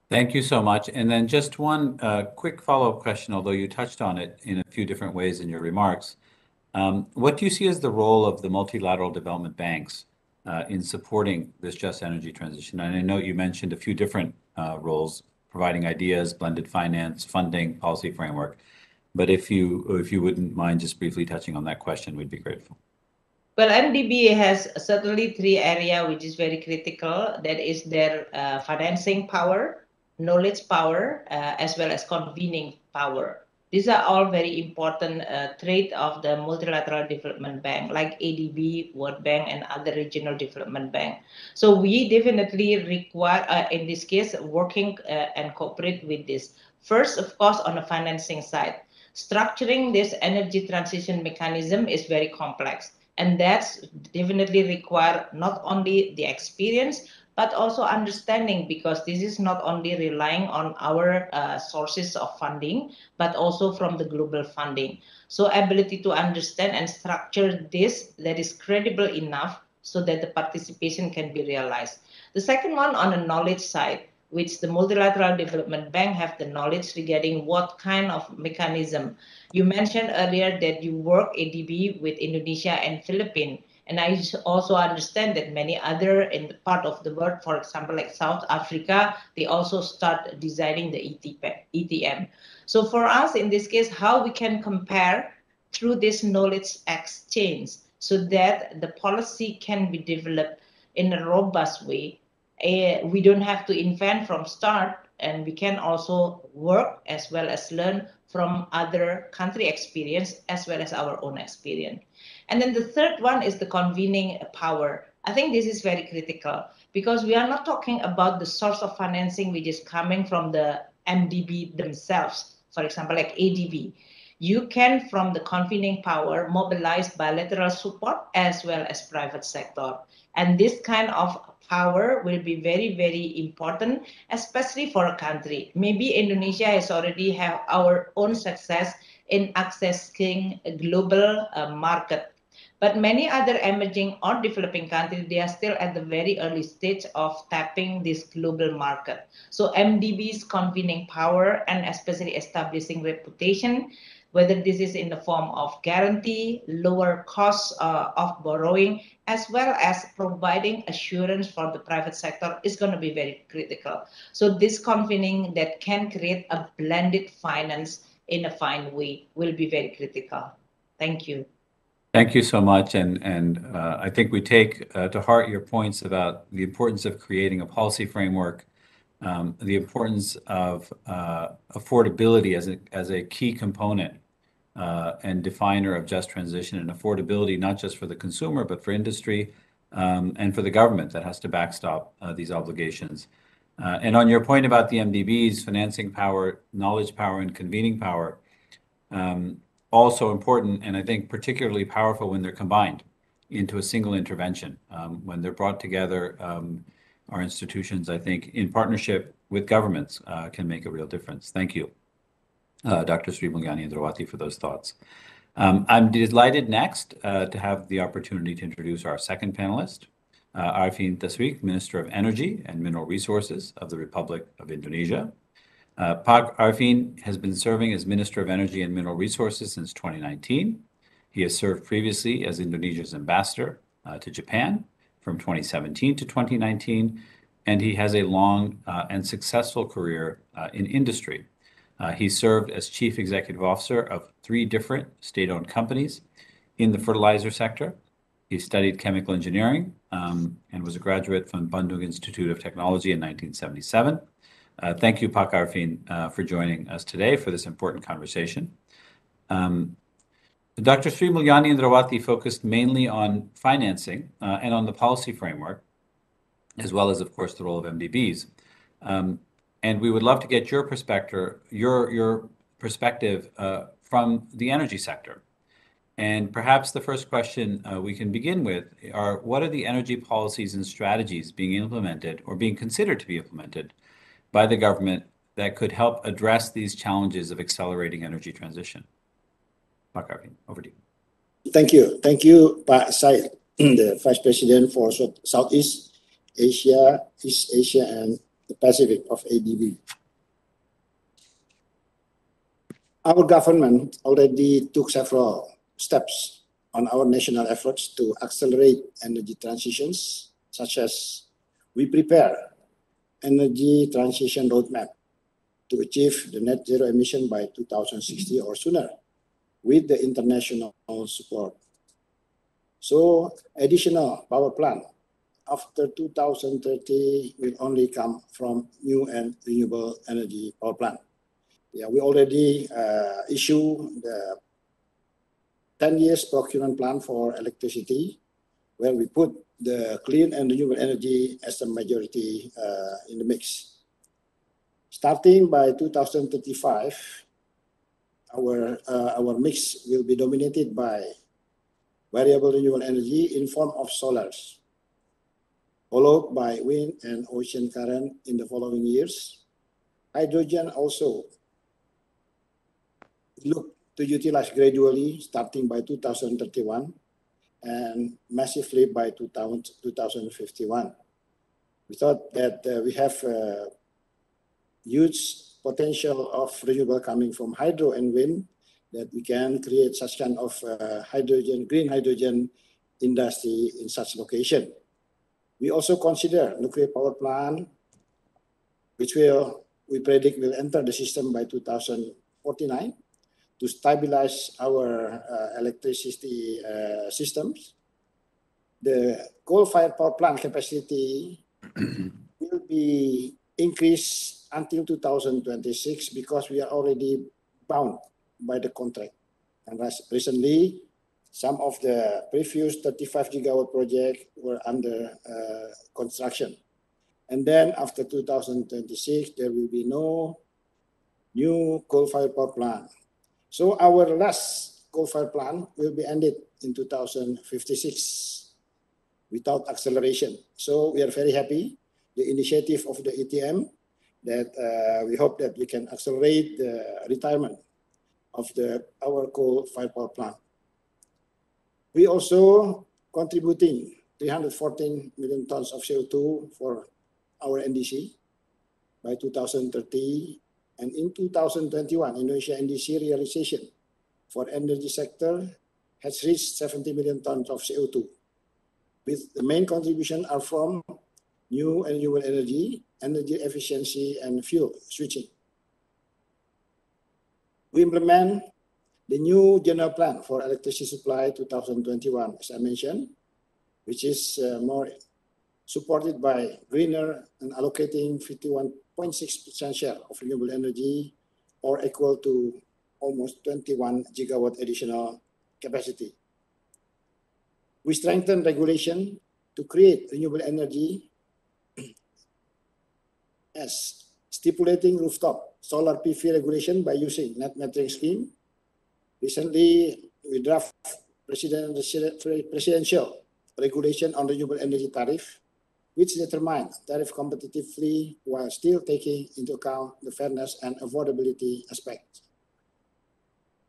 Thank you so much. And then just one quick follow-up question, although you touched on it in a few different ways in your remarks. What do you see as the role of the multilateral development banks in supporting this just energy transition? And I know you mentioned a few different roles, providing ideas, blended finance, funding, policy framework. But if you wouldn't mind just briefly touching on that question, we'd be grateful. Well, MDB has certainly three areas which is very critical. That is their financing power, knowledge power, as well as convening power. These are all very important traits of the multilateral development bank, like ADB, World Bank, and other regional development bank. So we definitely require, in this case, working and cooperate with this. First, of course, on the financing side, structuring this energy transition mechanism is very complex. And that's definitely require not only the experience, but also understanding, because this is not only relying on our sources of funding, but also from the global funding. So ability to understand and structure this that is credible enough so that the participation can be realized. The second one on the knowledge side, which the multilateral development bank have the knowledge regarding what kind of mechanism. You mentioned earlier that you work ADB with Indonesia and Philippines. And I also understand that many other in the part of the world, for example, like South Africa, they also start designing the ETM. So for us, in this case, how we can compare through this knowledge exchange so that the policy can be developed in a robust way. We don't have to invent from start and we can also work as well as learn from other country experience as well as our own experience. And then the third one is the convening power. I think this is very critical because we are not talking about the source of financing which is coming from the MDB themselves, for example, like ADB. You can, from the convening power, mobilize bilateral support as well as private sector. And this kind of power will be very, very important, especially for a country. Maybe Indonesia has already have our own success in accessing a global market. But many other emerging or developing countries, they are still at the very early stage of tapping this global market. So MDB's convening power and especially establishing reputation, whether this is in the form of guarantee, lower costs of borrowing, as well as providing assurance for the private sector is going to be very critical. So this convening that can create a blended finance in a fine way will be very critical. Thank you. Thank you so much. And I think we take to heart your points about the importance of creating a policy framework, the importance of affordability as a key component and definer of just transition, and affordability not just for the consumer, but for industry and for the government that has to backstop these obligations. And on your point about the MDBs, financing power, knowledge power, and convening power, also important, and I think particularly powerful when they're combined into a single intervention. When they're brought together, our institutions, I think, in partnership with governments, can make a real difference. Thank you, Dr. Sri Mulyani Indrawati, for those thoughts. I'm delighted next to have the opportunity to introduce our second panelist, Arifin Tasrique, Minister of Energy and Mineral Resources of the Republic of Indonesia. Pak Arifin has been serving as Minister of Energy and Mineral Resources since 2019. He has served previously as Indonesia's ambassador to Japan from 2017 to 2019, and he has a long and successful career in industry. He served as Chief Executive Officer of 3 different state-owned companies in the fertilizer sector. He studied chemical engineering and was a graduate from Bandung Institute of Technology in 1977. Thank you, Pak Arifin, for joining us today for this important conversation. Dr. Sri Mulyani Indrawati focused mainly on financing and on the policy framework, as well as, of course, the role of MDBs. And we would love to get your perspective, from the energy sector. And perhaps the first question we can begin with are, what are the energy policies and strategies being implemented or being considered to be implemented by the government that could help address these challenges of accelerating energy transition? Pak Arifin, over to you. Thank you. Thank you, Pak Said, the Vice President for Southeast Asia, East Asia, and the Pacific of ADB. Our government already took several steps on our national efforts to accelerate energy transitions, such as we prepare energy transition roadmap to achieve the net zero emission by 2060 or sooner with the international support. So additional power plant after 2030 will only come from new and renewable energy power plant. Yeah, we already issue the 10 years procurement plan for electricity, where we put the clean and renewable energy as a majority in the mix. Starting by 2035, our mix will be dominated by variable renewable energy in form of solars, followed by wind and ocean current in the following years. Hydrogen also look to utilize gradually starting by 2031 and massively by 2051. We thought that we have huge potential of renewable coming from hydro and wind, that we can create such kind of hydrogen, green hydrogen industry in such location. We also consider nuclear power plant, which we predict will enter the system by 2049 to stabilize our electricity systems. The coal-fired power plant capacity will be increased until 2026 because we are already bound by the contract. And recently, some of the previous 35 gigawatt projects were under construction. And then after 2026, there will be no new coal-fired power plant. So our last coal-fired plant will be ended in 2056 without acceleration. So we are very happy, the initiative of the ETM, that we hope that we can accelerate the retirement of our coal-fired power plant. We also contributing 314 million tons of CO2 for our NDC by 2030. And in 2021, Indonesia NDC realization for energy sector has reached 70 million tons of CO2. With the main contribution are from new and renewable energy, energy efficiency, and fuel switching. We implement the new general plan for electricity supply 2021, as I mentioned, which is more supported by greener and allocating 51.6% share of renewable energy, or equal to almost 21 gigawatt additional capacity. We strengthen regulation to create renewable energy as stipulating rooftop solar PV regulation by using net metering scheme. Recently, we draft presidential regulation on renewable energy tariff, which determine tariff competitively while still taking into account the fairness and affordability aspects.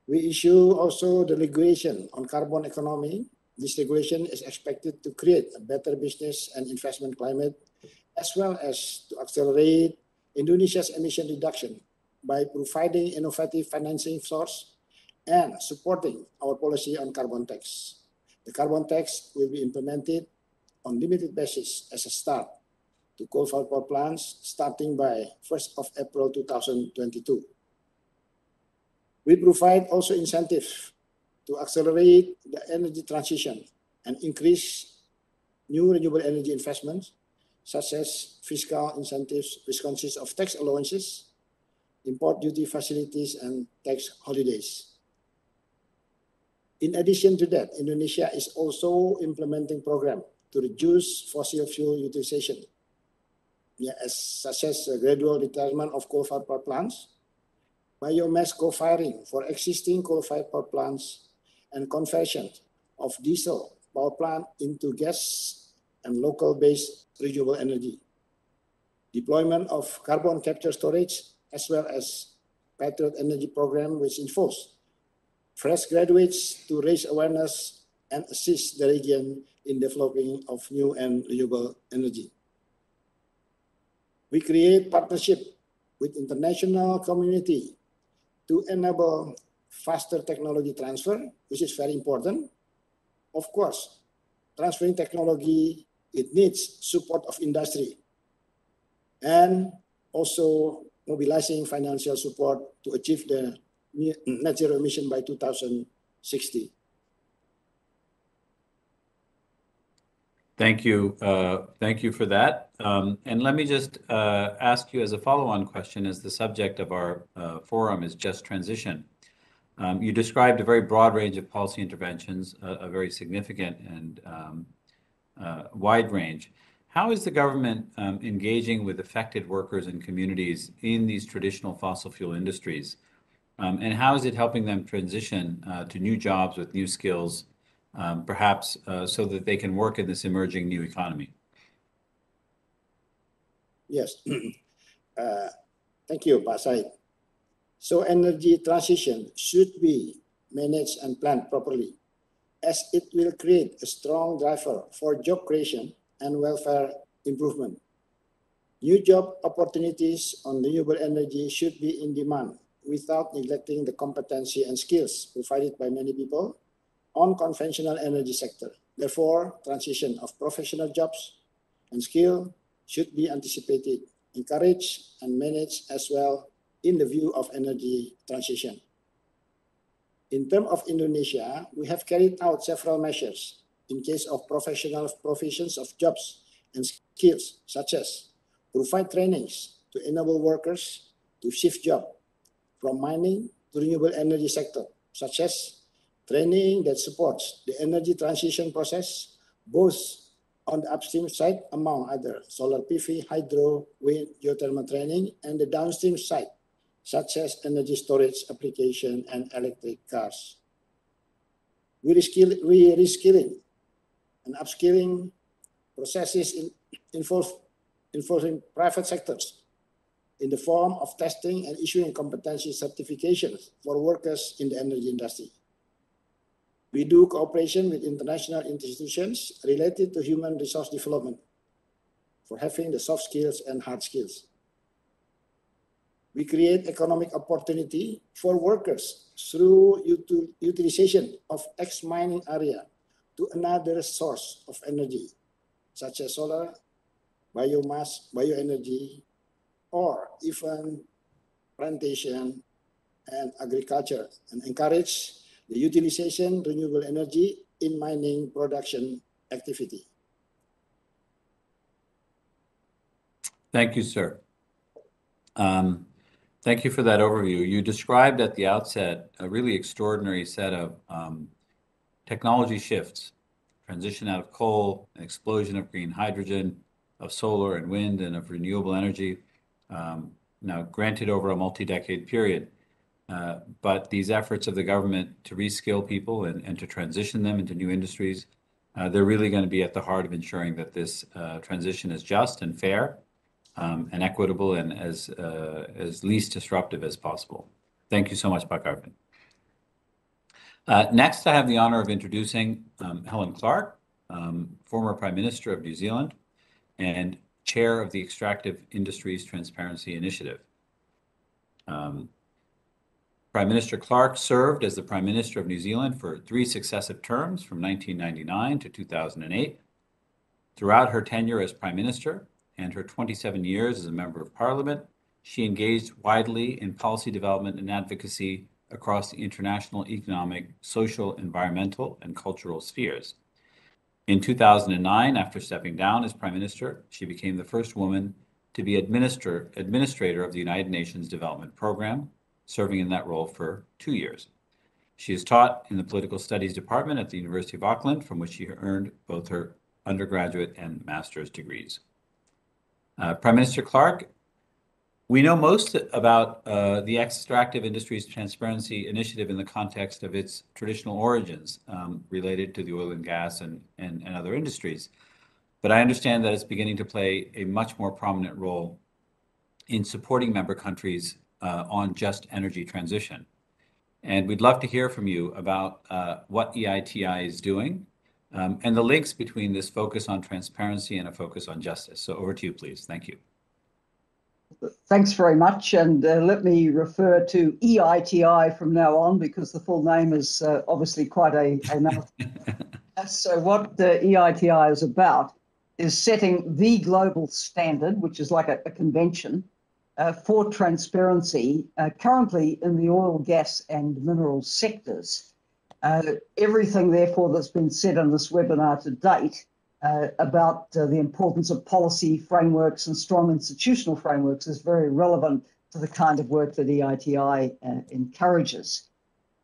We issue also the regulation on carbon economy. This regulation is expected to create a better business and investment climate, as well as to accelerate Indonesia's emission reduction by providing innovative financing source and supporting our policy on carbon tax. The carbon tax will be implemented on limited basis as a start to coal-fired power plants starting by 1st of April 2022. We provide also incentive to accelerate the energy transition and increase new renewable energy investments, such as fiscal incentives, which consist of tax allowances, import duty facilities, and tax holidays. In addition to that, Indonesia is also implementing program to reduce fossil fuel utilization, such as a gradual retirement of coal-fired power plants, biomass co-firing for existing coal-fired power plants, and conversion of diesel power plant into gas and local-based renewable energy. Deployment of carbon capture storage, as well as Patriot Energy Program, which involves fresh graduates to raise awareness and assist the region in developing of new and renewable energy. We create partnership with international community to enable faster technology transfer, which is very important. Of course, transferring technology, it needs support of industry, and also mobilizing financial support to achieve the net zero emission by 2060. Thank you. Thank you for that. And let me just ask you as a follow-on question, as the subject of our forum is just transition. You described a very broad range of policy interventions, a very significant and wide range. How is the government engaging with affected workers and communities in these traditional fossil fuel industries? And how is it helping them transition to new jobs with new skills, perhaps so that they can work in this emerging new economy? Yes. Thank you, Pak Said. So energy transition should be managed and planned properly, as it will create a strong driver for job creation and welfare improvement. New job opportunities on renewable energy should be in demand without neglecting the competency and skills provided by many people on conventional energy sector. Therefore, transition of professional jobs and skill should be anticipated, encouraged, and managed as well in the view of energy transition. In terms of Indonesia, we have carried out several measures in case of professional provisions of jobs and skills, such as provide trainings to enable workers to shift jobs from mining to renewable energy sector, such as training that supports the energy transition process, both on the upstream side, among other solar PV, hydro, wind, geothermal training, and the downstream side, such as energy storage application and electric cars. Reskilling and upskilling processes involving private sectors in the form of testing and issuing competency certifications for workers in the energy industry. We do cooperation with international institutions related to human resource development for having the soft skills and hard skills. We create economic opportunity for workers through utilization of ex-mining area to another source of energy, such as solar, biomass, bioenergy, or even plantation and agriculture, and encourage the utilization renewable energy in mining production activity. Thank you, sir. Thank you for that overview. You described at the outset a really extraordinary set of technology shifts, transition out of coal, an explosion of green hydrogen, of solar and wind, and of renewable energy, now granted over a multi-decade period. But these efforts of the government to reskill people and to transition them into new industries, they're really going to be at the heart of ensuring that this transition is just and fair, and equitable, and as least disruptive as possible. Thank you so much, Pak Arvind. Next, I have the honor of introducing Helen Clark, former Prime Minister of New Zealand and Chair of the Extractive Industries Transparency Initiative. Prime Minister Clark served as the Prime Minister of New Zealand for 3 successive terms from 1999 to 2008. Throughout her tenure as Prime Minister and her 27 years as a Member of Parliament, she engaged widely in policy development and advocacy across the international, economic, social, environmental, and cultural spheres. In 2009, after stepping down as Prime Minister, she became the first woman to be administrator of the United Nations Development Programme, serving in that role for 2 years. She has taught in the Political Studies Department at the University of Auckland, from which she earned both her undergraduate and master's degrees. Prime Minister Clark, we know most about the Extractive Industries Transparency Initiative in the context of its traditional origins related to the oil and gas and other industries. But I understand that it's beginning to play a much more prominent role in supporting member countries on just energy transition. And we'd love to hear from you about what EITI is doing and the links between this focus on transparency and a focus on justice. So over to you, please. Thank you. Thanks very much. And let me refer to EITI from now on, because the full name is obviously quite a mouthful. So what the EITI is about is setting the global standard, which is like a convention, for transparency currently in the oil, gas and mineral sectors. Everything, therefore, that's been said on this webinar to date about the importance of policy frameworks and strong institutional frameworks is very relevant to the kind of work that EITI encourages.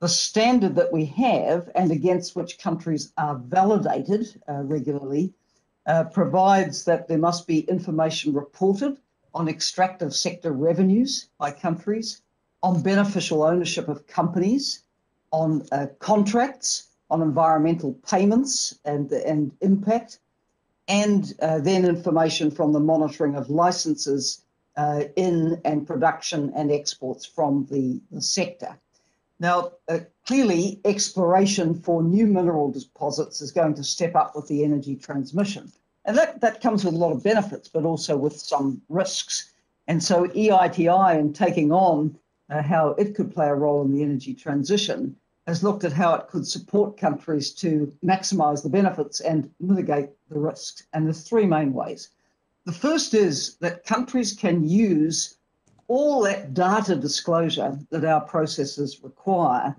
The standard that we have, and against which countries are validated regularly, provides that there must be information reported on extractive sector revenues by countries, on beneficial ownership of companies, on contracts, on environmental payments and impact, and then information from the monitoring of licenses in and production and exports from the sector. Now, clearly, exploration for new mineral deposits is going to step up with the energy transmission. And that comes with a lot of benefits, but also with some risks. And so EITI, in taking on how it could play a role in the energy transition, has looked at how it could support countries to maximize the benefits and mitigate the risks. And there's 3 main ways. The first is that countries can use all that data disclosure that our processes require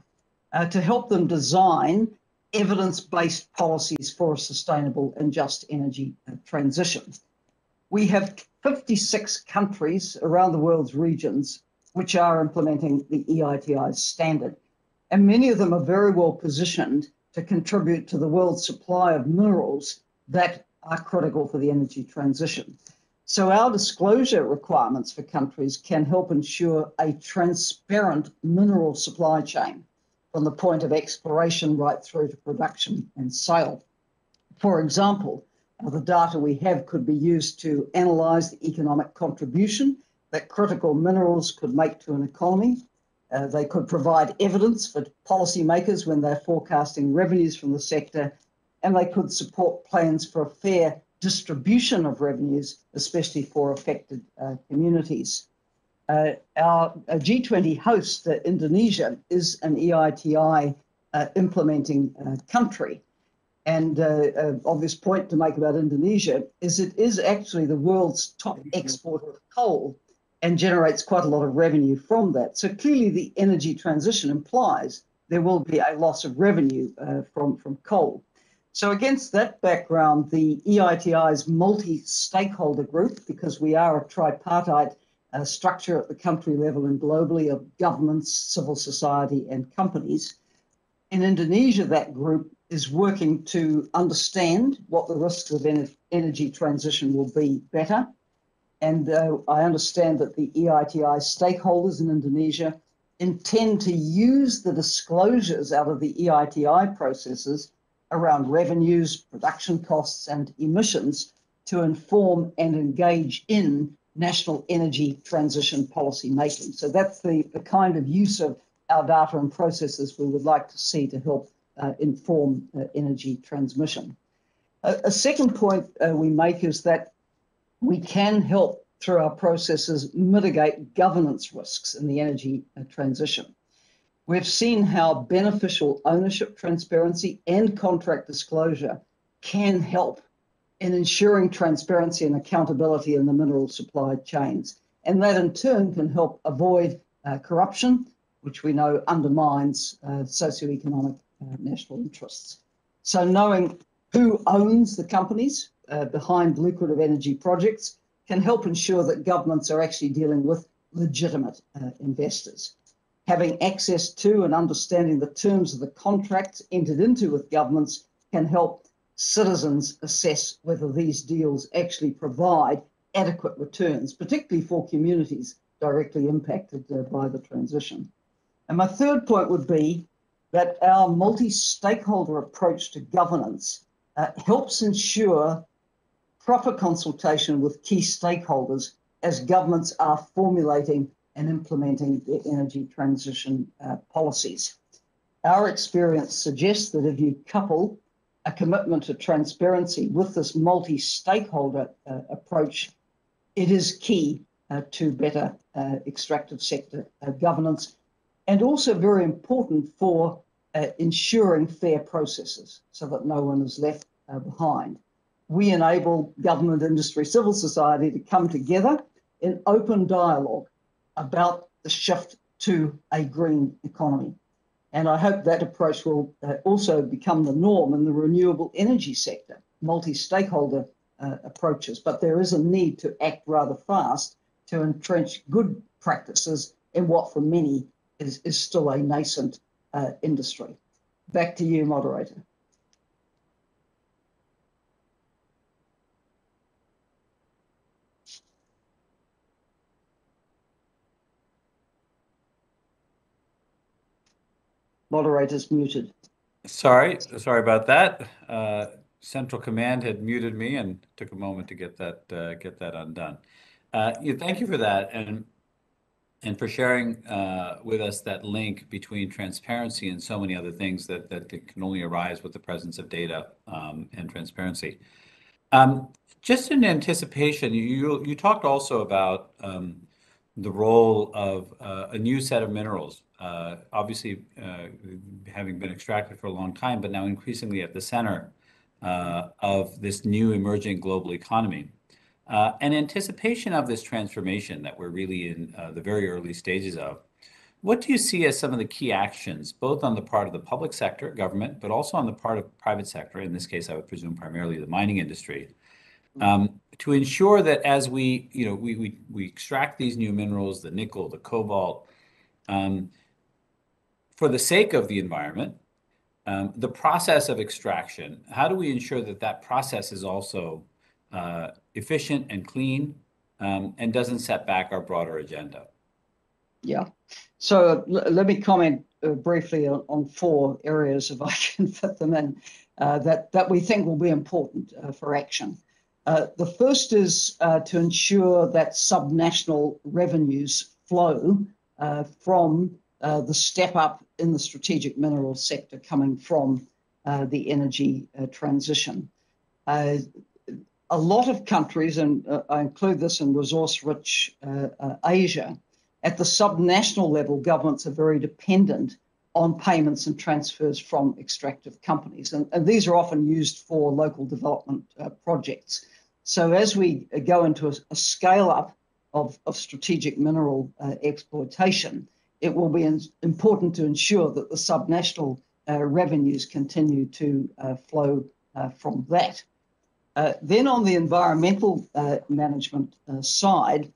to help them design evidence-based policies for a sustainable and just energy transition. We have 56 countries around the world's regions which are implementing the EITI's standard. And many of them are very well positioned to contribute to the world's supply of minerals that are critical for the energy transition. So our disclosure requirements for countries can help ensure a transparent mineral supply chain from the point of exploration right through to production and sale. For example, the data we have could be used to analyse the economic contribution that critical minerals could make to an economy. They could provide evidence for policymakers when they're forecasting revenues from the sector, and they could support plans for a fair distribution of revenues, especially for affected communities. Our G20 host, Indonesia, is an EITI implementing country. And an obvious point to make about Indonesia is it is actually the world's top exporter of coal and generates quite a lot of revenue from that. So clearly the energy transition implies there will be a loss of revenue from coal. So against that background, the EITI's multi-stakeholder group, because we are a tripartite structure at the country level and globally of governments, civil society and companies. In Indonesia, that group is working to understand what the risks of energy transition will be better. And I understand that the EITI stakeholders in Indonesia intend to use the disclosures out of the EITI processes around revenues, production costs and emissions to inform and engage in national energy transition policy making. So that's the kind of use of our data and processes we would like to see to help inform energy transmission. A second point we make is that we can help through our processes mitigate governance risks in the energy transition. We've seen how beneficial ownership transparency and contract disclosure can help in ensuring transparency and accountability in the mineral supply chains. And that in turn can help avoid corruption, which we know undermines socioeconomic national interests. So knowing who owns the companies behind lucrative energy projects can help ensure that governments are actually dealing with legitimate investors. Having access to and understanding the terms of the contracts entered into with governments can help citizens assess whether these deals actually provide adequate returns, particularly for communities directly impacted by the transition. And my third point would be that our multi-stakeholder approach to governance helps ensure proper consultation with key stakeholders as governments are formulating and implementing their energy transition policies. Our experience suggests that if you couple a commitment to transparency with this multi-stakeholder approach, it is key to better extractive sector governance, and also very important for ensuring fair processes so that no one is left behind. We enable government, industry, civil society to come together in open dialogue about the shift to a green economy. And I hope that approach will also become the norm in the renewable energy sector, multi-stakeholder approaches. But there is a need to act rather fast to entrench good practices in what for many is still a nascent industry. Back to you, moderator. Moderator's muted. Sorry about that. Central Command had muted me and took a moment to get that undone. Thank you for that and for sharing with us that link between transparency and so many other things that can only arise with the presence of data and transparency. Just in anticipation, you talked also about the role of a new set of minerals, obviously having been extracted for a long time, but now increasingly at the center of this new emerging global economy. In anticipation of this transformation that we're really in the very early stages of, what do you see as some of the key actions, both on the part of the public sector, government, but also on the part of private sector, in this case I would presume primarily the mining industry, To ensure that as we extract these new minerals, the nickel, the cobalt, for the sake of the environment, the process of extraction, how do we ensure that that process is also efficient and clean and doesn't set back our broader agenda? Yeah. So let me comment briefly on 4 areas, if I can fit them in, that we think will be important for action. The first is to ensure that subnational revenues flow from the step up in the strategic minerals sector coming from the energy transition. A lot of countries, and I include this in resource-rich Asia, at the subnational level, governments are very dependent on payments and transfers from extractive companies. And these are often used for local development projects. So as we go into a scale-up of strategic mineral exploitation, it will be important to ensure that the subnational revenues continue to flow from that. Then on the environmental management side,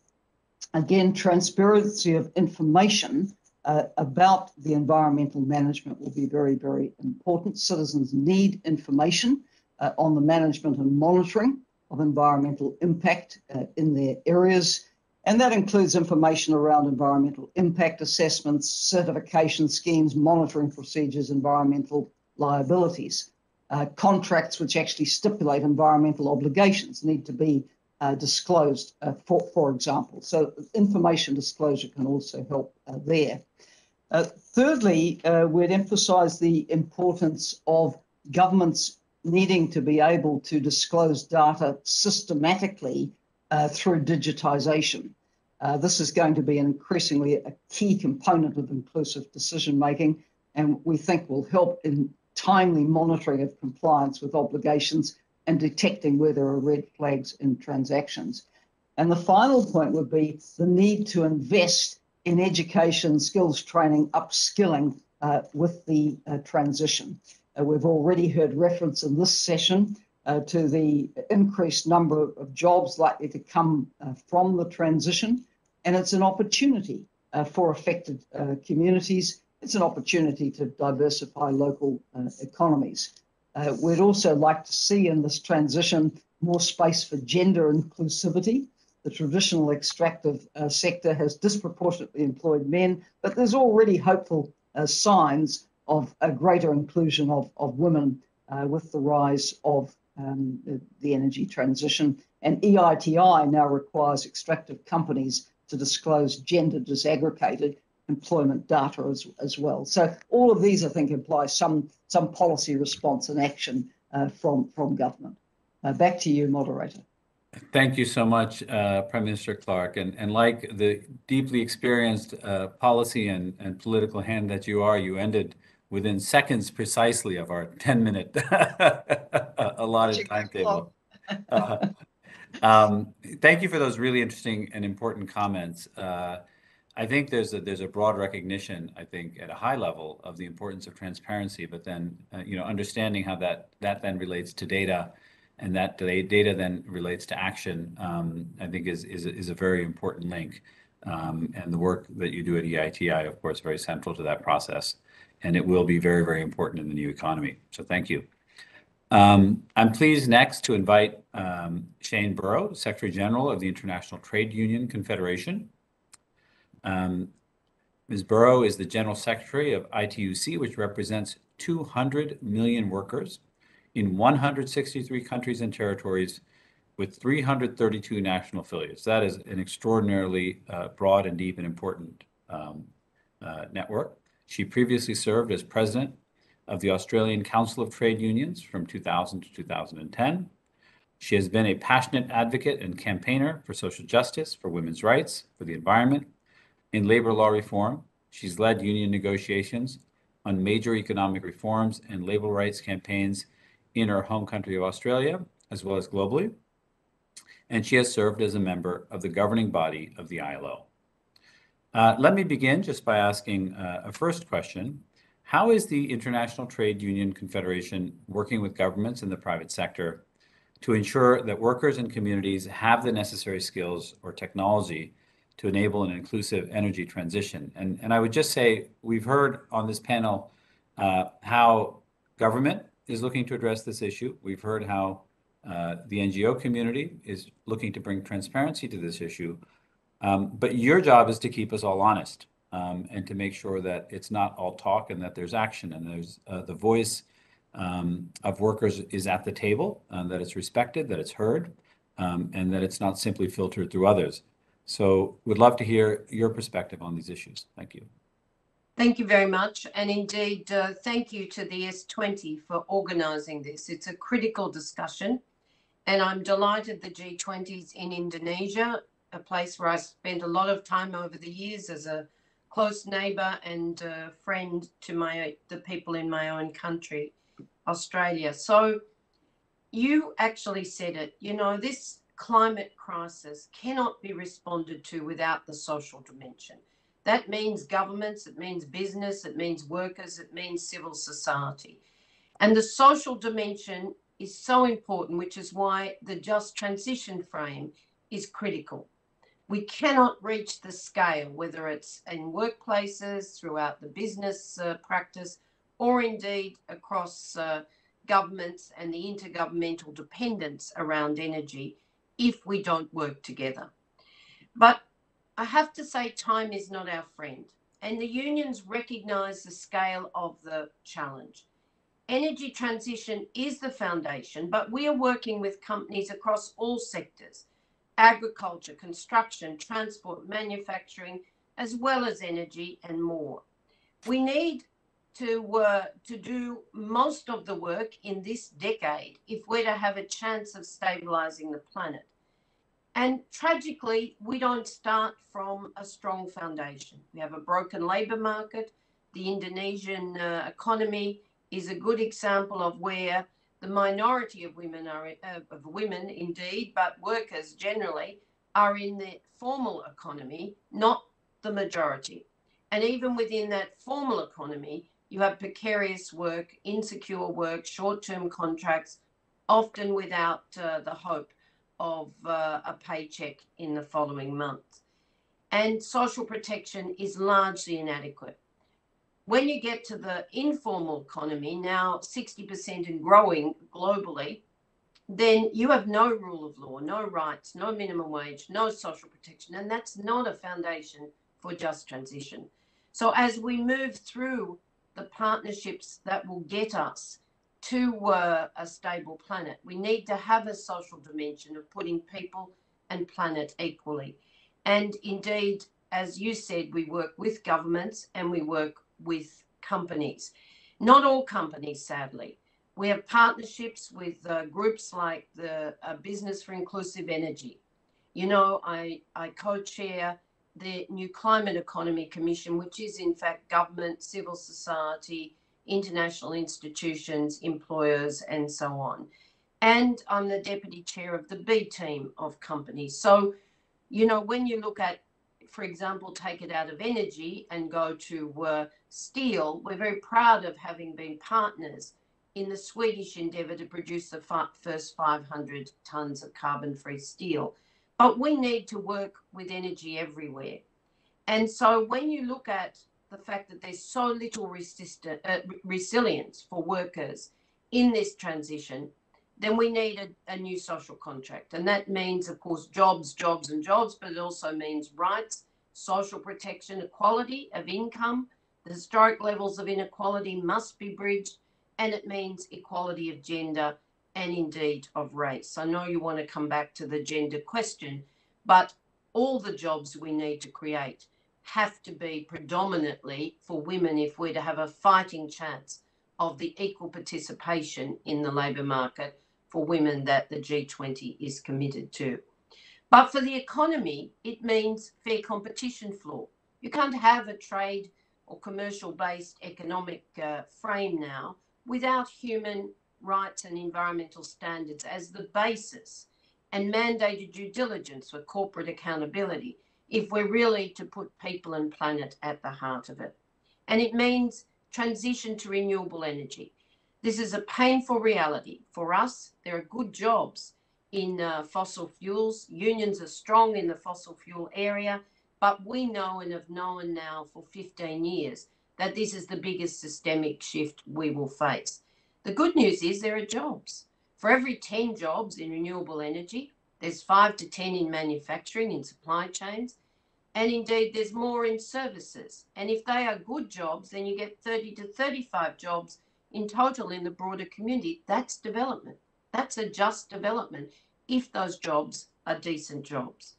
again, transparency of information about the environmental management will be very, very important. Citizens need information on the management and monitoring of environmental impact in their areas. And that includes information around environmental impact assessments, certification schemes, monitoring procedures, environmental liabilities. Contracts which actually stipulate environmental obligations need to be disclosed, for example. So information disclosure can also help there. Thirdly, we'd emphasize the importance of governments needing to be able to disclose data systematically through digitization. This is going to be increasingly a key component of inclusive decision-making, and we think will help in timely monitoring of compliance with obligations and detecting where there are red flags in transactions. And the final point would be the need to invest in education, skills training, upskilling with the transition. We've already heard reference in this session to the increased number of jobs likely to come from the transition. And it's an opportunity for affected communities. It's an opportunity to diversify local economies. We'd also like to see in this transition more space for gender inclusivity. The traditional extractive sector has disproportionately employed men, but there's already hopeful signs of a greater inclusion of women with the rise of the energy transition. And EITI now requires extractive companies to disclose gender disaggregated employment data as well. So all of these, I think, imply some policy response and action from government. Back to you, moderator. Thank you so much, Prime Minister Clark. And like the deeply experienced policy and political hand that you are, you ended within seconds precisely of our 10-minute allotted timetable. Thank you for those really interesting and important comments. I think there's a broad recognition, I think, at a high level of the importance of transparency, but then understanding how that then relates to data, and that data then relates to action, I think is a very important link. And the work that you do at EITI, of course, very central to that process, and it will be very, very important in the new economy. So thank you. I'm pleased next to invite Shane Burrow, Secretary General of the International Trade Union Confederation. Ms. Burrow is the General Secretary of ITUC, which represents 200 million workers in 163 countries and territories with 332 national affiliates. That is an extraordinarily broad and deep and important network. She previously served as President of the Australian Council of Trade Unions from 2000 to 2010. She has been a passionate advocate and campaigner for social justice, for women's rights, for the environment, in labor law reform. She's led union negotiations on major economic reforms and labor rights campaigns in her home country of Australia, as well as globally. And she has served as a member of the governing body of the ILO. Let me begin just by asking a first question. How is the International Trade Union Confederation working with governments in the private sector to ensure that workers and communities have the necessary skills or technology to enable an inclusive energy transition. And I would just say, we've heard on this panel how government is looking to address this issue. We've heard how the NGO community is looking to bring transparency to this issue. But your job is to keep us all honest and to make sure that it's not all talk and that there's action and there's the voice of workers is at the table, that it's respected, that it's heard, and that it's not simply filtered through others. So we'd love to hear your perspective on these issues. Thank you. Thank you very much. And indeed, thank you to the S20 for organising this. It's a critical discussion. And I'm delighted the G20's in Indonesia, a place where I spent a lot of time over the years as a close neighbour and friend to the people in my own country, Australia. So you actually said it, you know, this climate crisis cannot be responded to without the social dimension. That means governments, it means business, it means workers, it means civil society. And the social dimension is so important, which is why the just transition frame is critical. We cannot reach the scale, whether it's in workplaces, throughout the business practice, or indeed across governments and the intergovernmental dependence around energy, if we don't work together. But I have to say time is not our friend, and the unions recognise the scale of the challenge. Energy transition is the foundation, but we are working with companies across all sectors: agriculture, construction, transport, manufacturing, as well as energy and more. We need to do most of the work in this decade if we're to have a chance of stabilising the planet. And tragically, we don't start from a strong foundation. We have a broken labour market. The Indonesian economy is a good example of where the minority of women are, indeed, but workers generally are in the formal economy, not the majority. And even within that formal economy, you have precarious work, insecure work, short-term contracts, often without the hope of a paycheck in the following month. And social protection is largely inadequate. When you get to the informal economy, now 60% and growing globally, then you have no rule of law, no rights, no minimum wage, no social protection, and that's not a foundation for just transition. So as we move through the partnerships that will get us to a stable planet, we need to have a social dimension of putting people and planet equally. And indeed, as you said, we work with governments and we work with companies. Not all companies, sadly. We have partnerships with groups like the Business for Inclusive Energy. You know, I co-chair the New Climate Economy Commission, which is in fact government, civil society, international institutions, employers, and so on. And I'm the deputy chair of the B team of companies. So, you know, when you look at, for example, take it out of energy and go to steel, we're very proud of having been partners in the Swedish endeavour to produce the first 500 tonnes of carbon-free steel. But we need to work with energy everywhere. And so when you look at the fact that there's so little resilience for workers in this transition, then we need a new social contract. And that means, of course, jobs, jobs and jobs, but it also means rights, social protection, equality of income. The historic levels of inequality must be bridged, and it means equality of gender and indeed of race. I know you want to come back to the gender question, but all the jobs we need to create have to be predominantly for women if we're to have a fighting chance of the equal participation in the labour market for women that the G20 is committed to. But for the economy, it means fair competition floor. You can't have a trade or commercial-based economic frame now without human rights and environmental standards as the basis and mandated due diligence for corporate accountability if we're really to put people and planet at the heart of it. And it means transition to renewable energy. This is a painful reality. For us, there are good jobs in fossil fuels. Unions are strong in the fossil fuel area, but we know and have known now for 15 years that this is the biggest systemic shift we will face. The good news is there are jobs. For every 10 jobs in renewable energy, there's 5 to 10 in manufacturing, in supply chains, and indeed there's more in services. And if they are good jobs, then you get 30 to 35 jobs in total in the broader community. That's development. That's a just development if those jobs are decent jobs.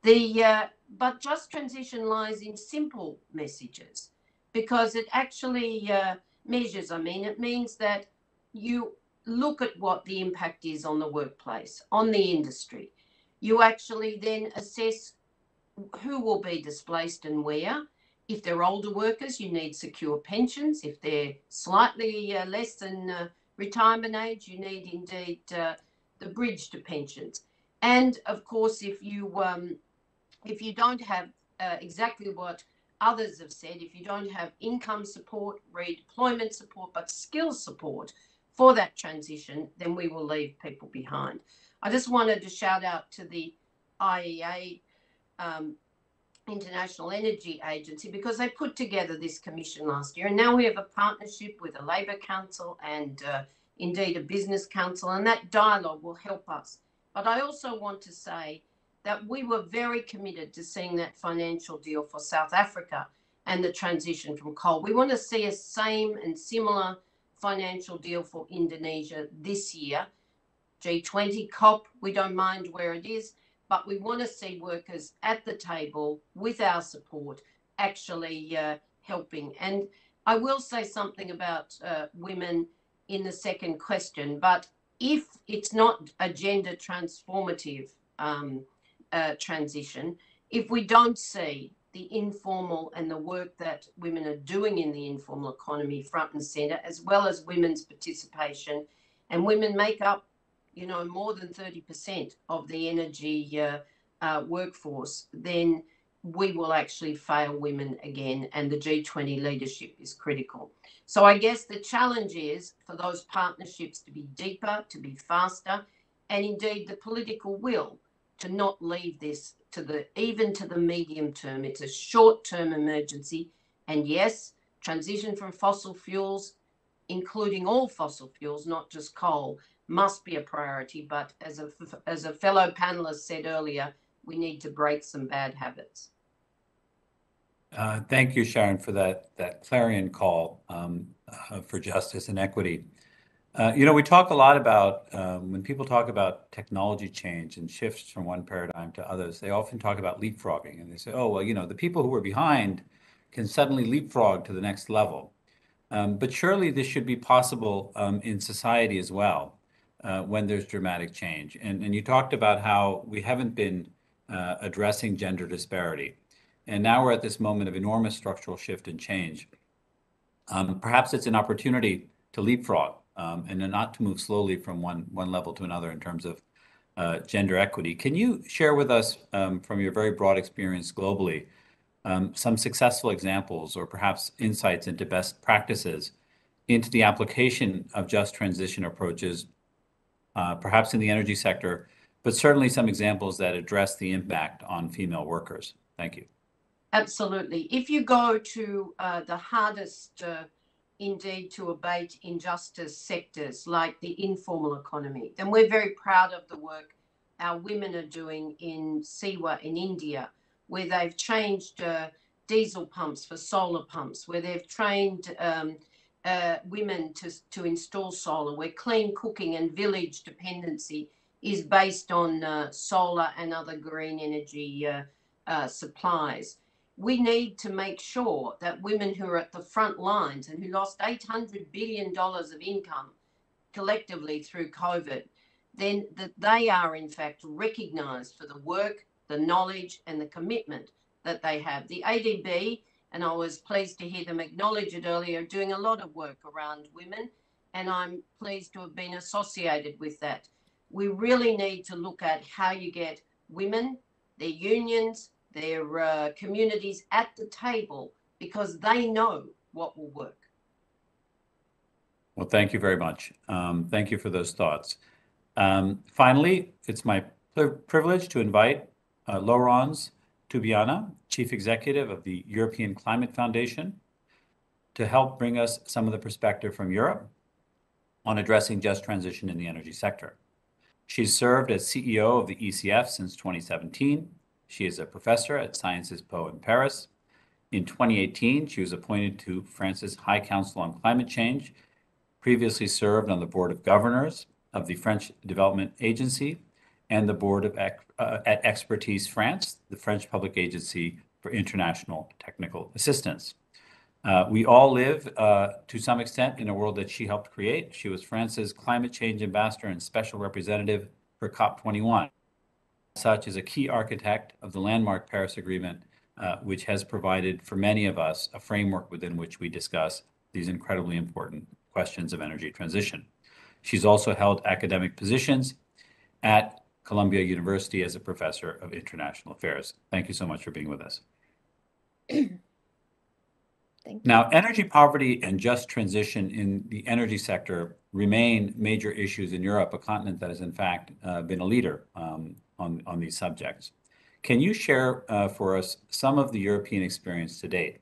But just transition lies in simple messages, because it actually measures. It means that you look at what the impact is on the workplace, on the industry. You actually then assess who will be displaced and where. If they're older workers, you need secure pensions. If they're slightly less than retirement age, you need indeed the bridge to pensions. And of course, if you don't have exactly what others have said, if you don't have income support, redeployment support, but skills support for that transition, then we will leave people behind. I just wanted to shout out to the IEA, International Energy Agency, because they put together this commission last year, and now we have a partnership with a Labour Council and indeed a Business Council, and that dialogue will help us. But I also want to say that we were very committed to seeing that financial deal for South Africa and the transition from coal. We want to see a same and similar financial deal for Indonesia this year. G20 COP, we don't mind where it is, but we want to see workers at the table with our support actually helping. And I will say something about women in the second question, but if it's not a gender transformative transition, if we don't see the informal and the work that women are doing in the informal economy front and center, as well as women's participation, and women make up, more than 30% of the energy workforce, then we will actually fail women again, and the G20 leadership is critical. So I guess the challenge is for those partnerships to be deeper, to be faster, and indeed the political will to not leave this even to the medium term. It's a short-term emergency. And yes, transition from fossil fuels, including all fossil fuels, not just coal, must be a priority. But as a fellow panelist said earlier, we need to break some bad habits. Thank you, Sharon, for that clarion call for justice and equity. We talk a lot about, when people talk about technology change and shifts from one paradigm to others, they often talk about leapfrogging. And they say, oh, well, the people who were behind can suddenly leapfrog to the next level. But surely this should be possible in society as well when there's dramatic change. And you talked about how we haven't been addressing gender disparity. And now we're at this moment of enormous structural shift and change. Perhaps it's an opportunity to leapfrog and not to move slowly from one level to another in terms of gender equity. Can you share with us, from your very broad experience globally, some successful examples or perhaps insights into best practices into the application of just transition approaches, perhaps in the energy sector, but certainly some examples that address the impact on female workers? Thank you. Absolutely. If you go to the hardest indeed to abate injustice sectors like the informal economy, then we're very proud of the work our women are doing in Siwa in India, where they've changed diesel pumps for solar pumps, where they've trained women to install solar, where clean cooking and village dependency is based on solar and other green energy supplies. We need to make sure that women who are at the front lines and who lost $800 billion of income collectively through COVID, then that they are in fact recognised for the work, the knowledge and the commitment that they have. The ADB, and I was pleased to hear them acknowledge it earlier, doing a lot of work around women, and I'm pleased to have been associated with that. We really need to look at how you get women, their unions, their communities at the table, because they know what will work. Well, thank you very much. Thank you for those thoughts. Finally, it's my privilege to invite Laurence Tubiana, Chief Executive of the European Climate Foundation, to help bring us some of the perspective from Europe on addressing just transition in the energy sector. She's served as CEO of the ECF since 2017. She is a professor at Sciences Po in Paris. In 2018, she was appointed to France's High Council on Climate Change, previously served on the Board of Governors of the French Development Agency and the Board of at Expertise France, the French public agency for international technical assistance. We all live, to some extent, in a world that she helped create. She was France's climate change ambassador and special representative for COP21. Such as a key architect of the landmark Paris Agreement, which has provided for many of us a framework within which we discuss these incredibly important questions of energy transition. She's also held academic positions at Columbia University as a professor of international affairs. Thank you so much for being with us. Thank you. Now, energy poverty and just transition in the energy sector remain major issues in Europe, a continent that has in fact been a leader on these subjects. Can you share for us some of the European experience to date?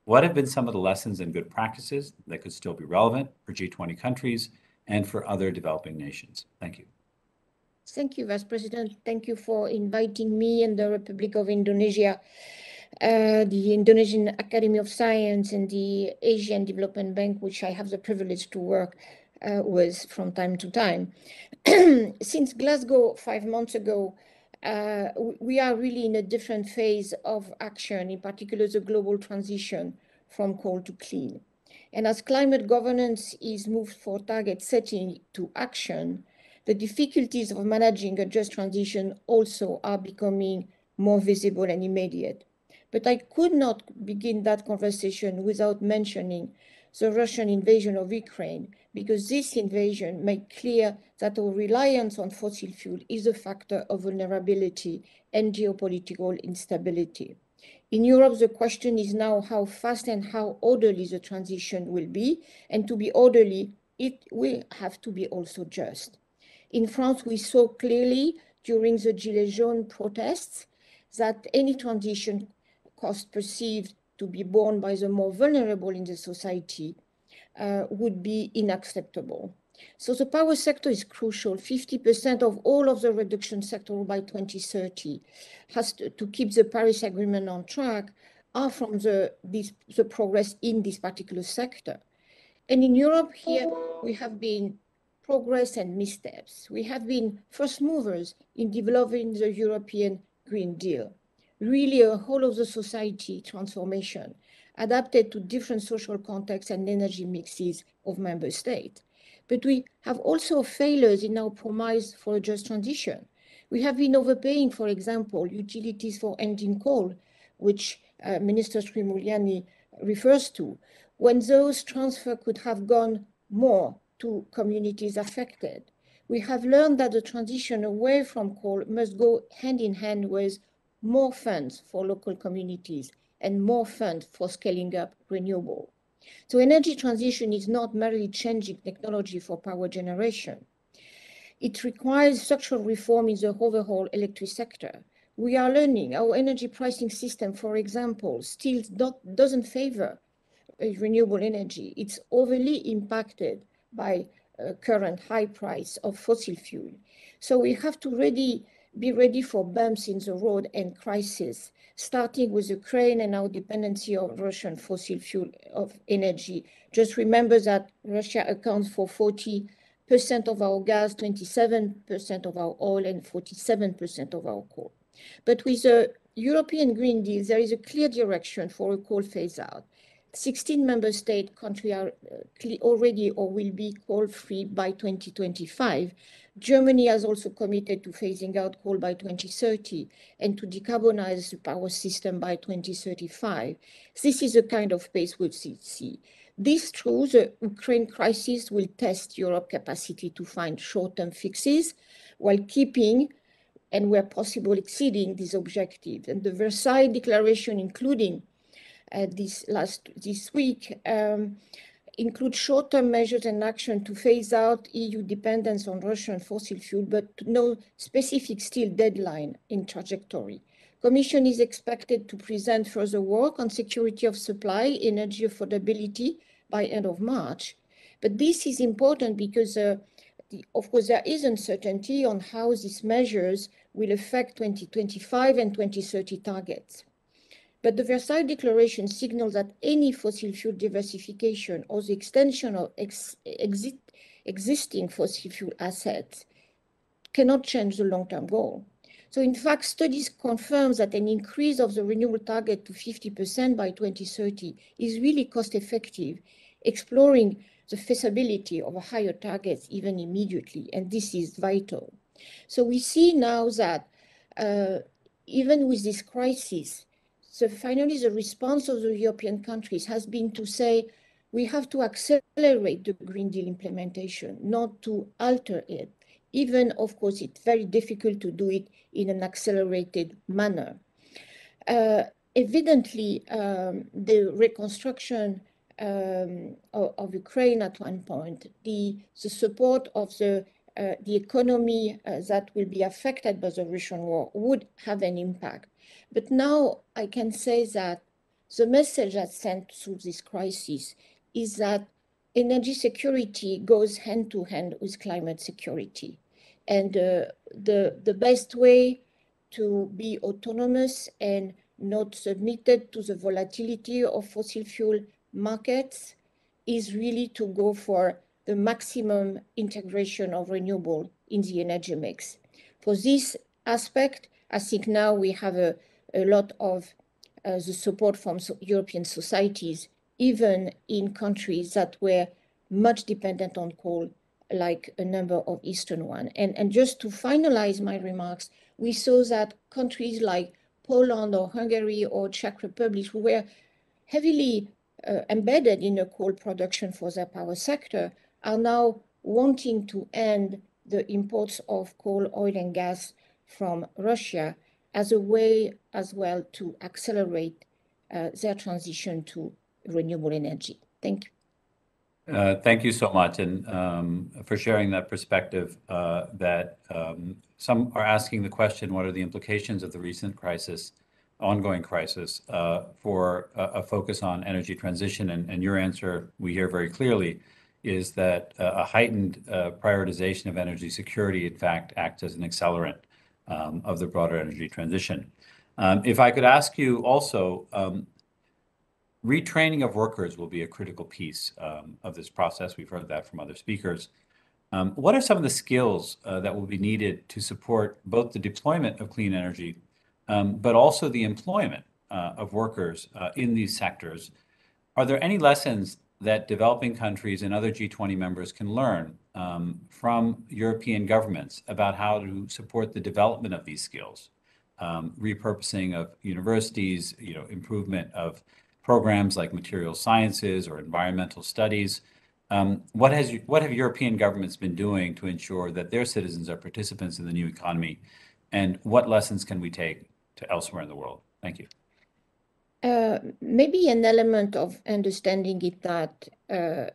What have been some of the lessons and good practices that could still be relevant for G20 countries and for other developing nations? Thank you. Thank you, Vice President. Thank you for inviting me and the Republic of Indonesia, the Indonesian Academy of Science and the Asian Development Bank, which I have the privilege to work with from time to time. Since Glasgow 5 months ago, we are really in a different phase of action, in particular the global transition from coal to clean. And as climate governance is moved for target setting to action, the difficulties of managing a just transition also are becoming more visible and immediate. But I could not begin that conversation without mentioning the Russian invasion of Ukraine, because this invasion made clear that our reliance on fossil fuel is a factor of vulnerability and geopolitical instability. In Europe, the question is now how fast and how orderly the transition will be, and to be orderly, it will have to be also just. In France, we saw clearly during the Gilets jaunes protests that any transition cost perceived to be borne by the more vulnerable in the society would be unacceptable. So the power sector is crucial. 50% of all of the reduction sector by 2030 has to keep the Paris Agreement on track are from the progress in this particular sector. And in Europe here, we have been progress and missteps. We have been first movers in developing the European Green Deal, really a whole of the society transformation adapted to different social contexts and energy mixes of member states. But we have also failures in our promise for a just transition. We have been overpaying, for example, utilities for ending coal, which Minister Srimulyani refers to, when those transfers could have gone more to communities affected. We have learned that the transition away from coal must go hand in hand with more funds for local communities and more funds for scaling up renewable. So energy transition is not merely changing technology for power generation. It requires structural reform in the overall electric sector. We are learning our energy pricing system, for example, still doesn't favor renewable energy. It's overly impacted by current high price of fossil fuel. So we have to be ready for bumps in the road and crisis, starting with Ukraine and our dependency on Russian fossil fuel of energy. Just remember that Russia accounts for 40% of our gas, 27% of our oil, and 47% of our coal. But with the European Green Deal, there is a clear direction for a coal phase out. 16 member state countries are already or will be coal-free by 2025. Germany has also committed to phasing out coal by 2030 and to decarbonize the power system by 2035. This is the kind of pace we'll see. This through the Ukraine crisis will test Europe's capacity to find short-term fixes while keeping and where possible exceeding these objectives. And the Versailles Declaration, including this week, include short-term measures and action to phase out EU dependence on Russian fossil fuel, but no specific still deadline in trajectory. Commission is expected to present further work on security of supply, energy affordability by end of March. But this is important because, of course, there is uncertainty on how these measures will affect 2025 and 2030 targets. But the Versailles Declaration signals that any fossil fuel diversification or the extension of existing fossil fuel assets cannot change the long-term goal. So in fact, studies confirm that an increase of the renewable target to 50% by 2030 is really cost-effective, exploring the feasibility of higher targets even immediately, and this is vital. So we see now that even with this crisis, so finally, the response of the European countries has been to say, we have to accelerate the Green Deal implementation, not to alter it. Even, of course, it's very difficult to do it in an accelerated manner. Evidently, the reconstruction of Ukraine at one point, the support of the economy that will be affected by the Russian war would have an impact. But now I can say that the message that's sent through this crisis is that energy security goes hand to hand with climate security. And the best way to be autonomous and not submitted to the volatility of fossil fuel markets is really to go for the maximum integration of renewable in the energy mix. For this aspect, I think now we have a lot of the support from European societies, even in countries that were much dependent on coal, like a number of Eastern ones. And just to finalize my remarks, we saw that countries like Poland or Hungary or Czech Republic, who were heavily embedded in the coal production for their power sector, are now wanting to end the imports of coal, oil, and gas from Russia as a way as well to accelerate their transition to renewable energy. Thank you. Thank you so much, and for sharing that perspective that some are asking the question, what are the implications of the recent crisis, ongoing crisis, for a focus on energy transition? And your answer, we hear very clearly, is that a heightened prioritization of energy security, in fact, acts as an accelerant of the broader energy transition. If I could ask you also, retraining of workers will be a critical piece of this process. We've heard that from other speakers. What are some of the skills that will be needed to support both the deployment of clean energy, but also the employment of workers in these sectors? Are there any lessons that developing countries and other G20 members can learn from European governments about how to support the development of these skills, repurposing of universities, improvement of programs like material sciences or environmental studies? What have European governments been doing to ensure that their citizens are participants in the new economy, and what lessons can we take to elsewhere in the world? Thank you. Maybe an element of understanding it that,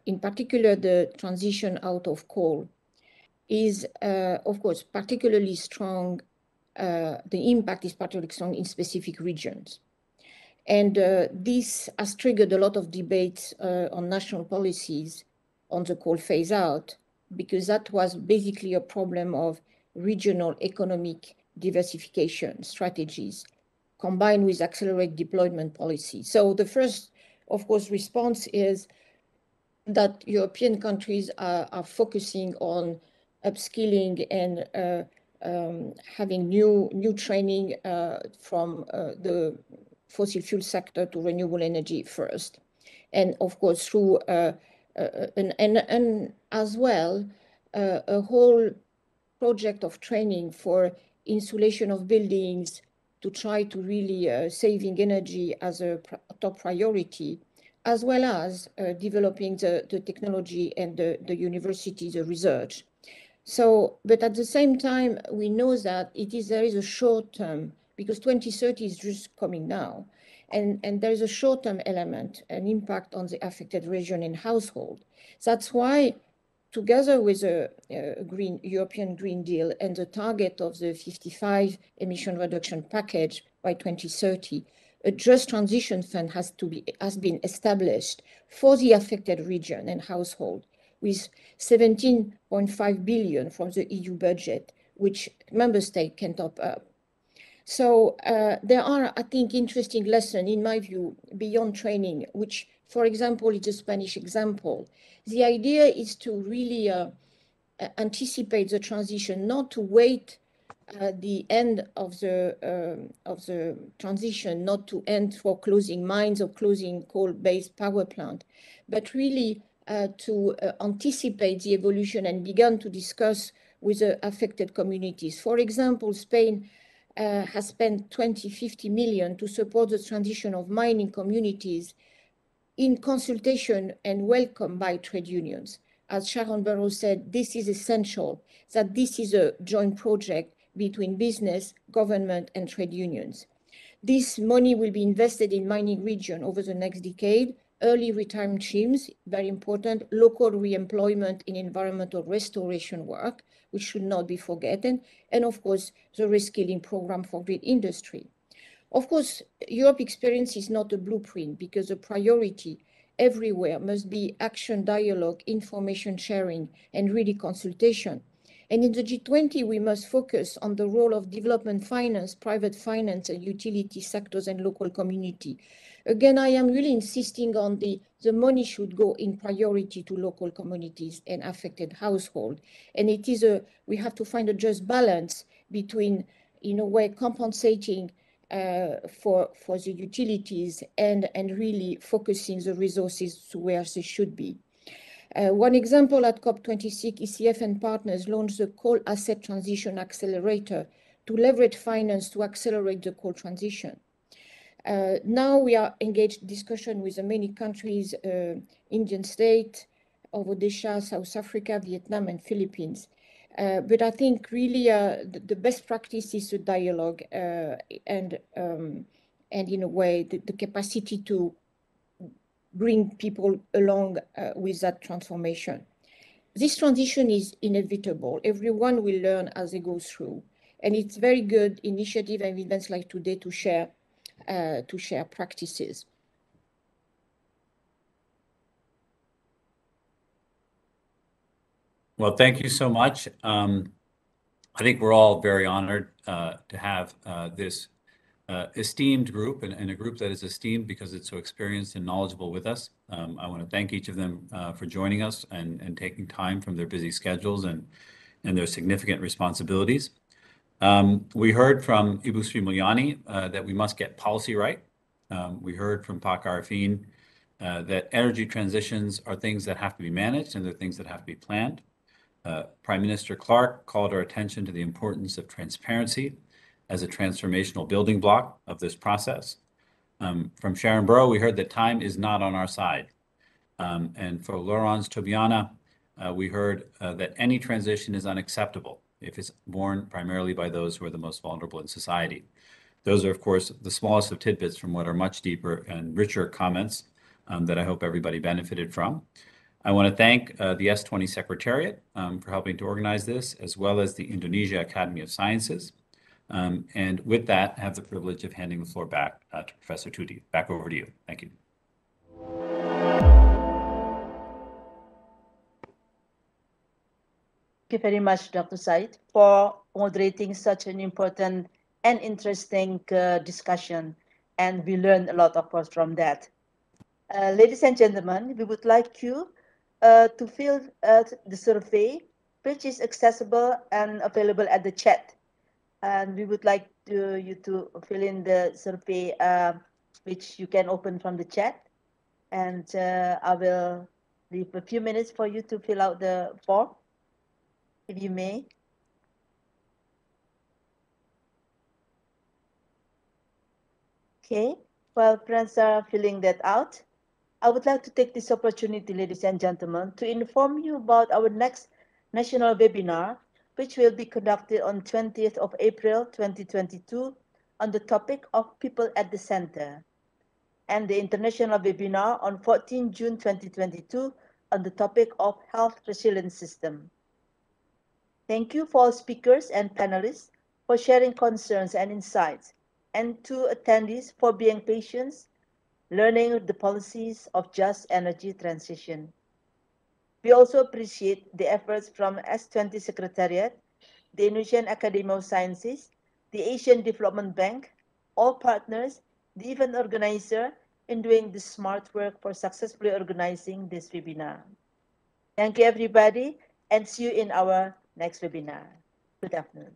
in particular, the transition out of coal is, of course, particularly strong. The impact is particularly strong in specific regions. And this has triggered a lot of debates on national policies on the coal phase out, because that was basically a problem of regional economic diversification strategies combined with accelerated deployment policy. So the first, of course, response is that European countries are focusing on upskilling and having new training from the fossil fuel sector to renewable energy first. And of course, through, and as well, a whole project of training for insulation of buildings, to try to really saving energy as a top priority, as well as developing the technology and the university, the research. So, but at the same time, we know that there is a short term, because 2030 is just coming now. And there is a short-term element, an impact on the affected region and household. That's why, together with a European Green Deal and the target of the 55 emission reduction package by 2030, a just transition fund has been established for the affected region and household, with 17.5 billion from the EU budget, which member states can top up. So there are, I think, interesting lessons, in my view, beyond training, which, for example, is a Spanish example. The idea is to really anticipate the transition, not to wait the end of the transition, not to end for closing mines or closing coal-based power plant, but really to anticipate the evolution and begin to discuss with the affected communities. For example, Spain has spent 50 million to support the transition of mining communities in consultation and welcome by trade unions. As Sharon Burrows said, this is essential, that this is a joint project between business, government, and trade unions. This money will be invested in mining region over the next decade, early retirement schemes, very important, local re-employment in environmental restoration work, which should not be forgotten, and of course, the reskilling program for grid industry. Of course, Europe experience is not a blueprint, because the priority everywhere must be action, dialogue, information sharing, and really consultation. And in the G20, we must focus on the role of development finance, private finance, and utility sectors and local community. Again, I am really insisting on the money should go in priority to local communities and affected households. And it is we have to find a just balance between, in a way, compensating for the utilities and really focusing the resources to where they should be. One example, at COP26, ECF and partners launched the Coal Asset Transition Accelerator to leverage finance to accelerate the coal transition. Now we are engaged in discussion with many countries, Indian state, of Odisha, South Africa, Vietnam, and Philippines. But I think really the best practice is the dialogue and in a way the capacity to bring people along with that transformation. This transition is inevitable. Everyone will learn as they go through. And it's very good initiative and events like today to share practices. Well, thank you so much. I think we're all very honored to have this esteemed group and a group that is esteemed because it's so experienced and knowledgeable with us. I want to thank each of them for joining us and taking time from their busy schedules and their significant responsibilities. We heard from Ibu Sri Mulyani that we must get policy right. We heard from Pak Arifin that energy transitions are things that have to be managed and they're things that have to be planned. Prime Minister Clark called our attention to the importance of transparency as a transformational building block of this process. From Sharon Burrow, we heard that time is not on our side. And for Laurence Tobiana, we heard that any transition is unacceptable if it's borne primarily by those who are the most vulnerable in society. Those are, of course, the smallest of tidbits from what are much deeper and richer comments that I hope everybody benefited from. I want to thank the S20 Secretariat for helping to organize this, as well as the Indonesia Academy of Sciences. And with that, I have the privilege of handing the floor back to Professor Tuti. Back over to you. Thank you. Thank you very much, Dr. Said, for moderating such an important and interesting discussion. And we learned a lot, of course, from that. Ladies and gentlemen, we would like you to fill the survey, which is accessible and available at the chat. And we would like you to fill in the survey, which you can open from the chat. And I will leave a few minutes for you to fill out the form, if you may. Okay, while friends are filling that out, I would like to take this opportunity, ladies and gentlemen, to inform you about our next national webinar, which will be conducted on 20th of April 2022 on the topic of people at the center. and the international webinar on 14 June 2022 on the topic of health resilience system. Thank you for all speakers and panelists for sharing concerns and insights, and to attendees for being patient, learning the policies of just energy transition. We also appreciate the efforts from S20 Secretariat, the Indonesian Academy of Sciences, the Asian Development Bank, all partners, the event organizer, in doing this smart work for successfully organizing this webinar. Thank you, everybody, and see you in our next webinar. Good afternoon.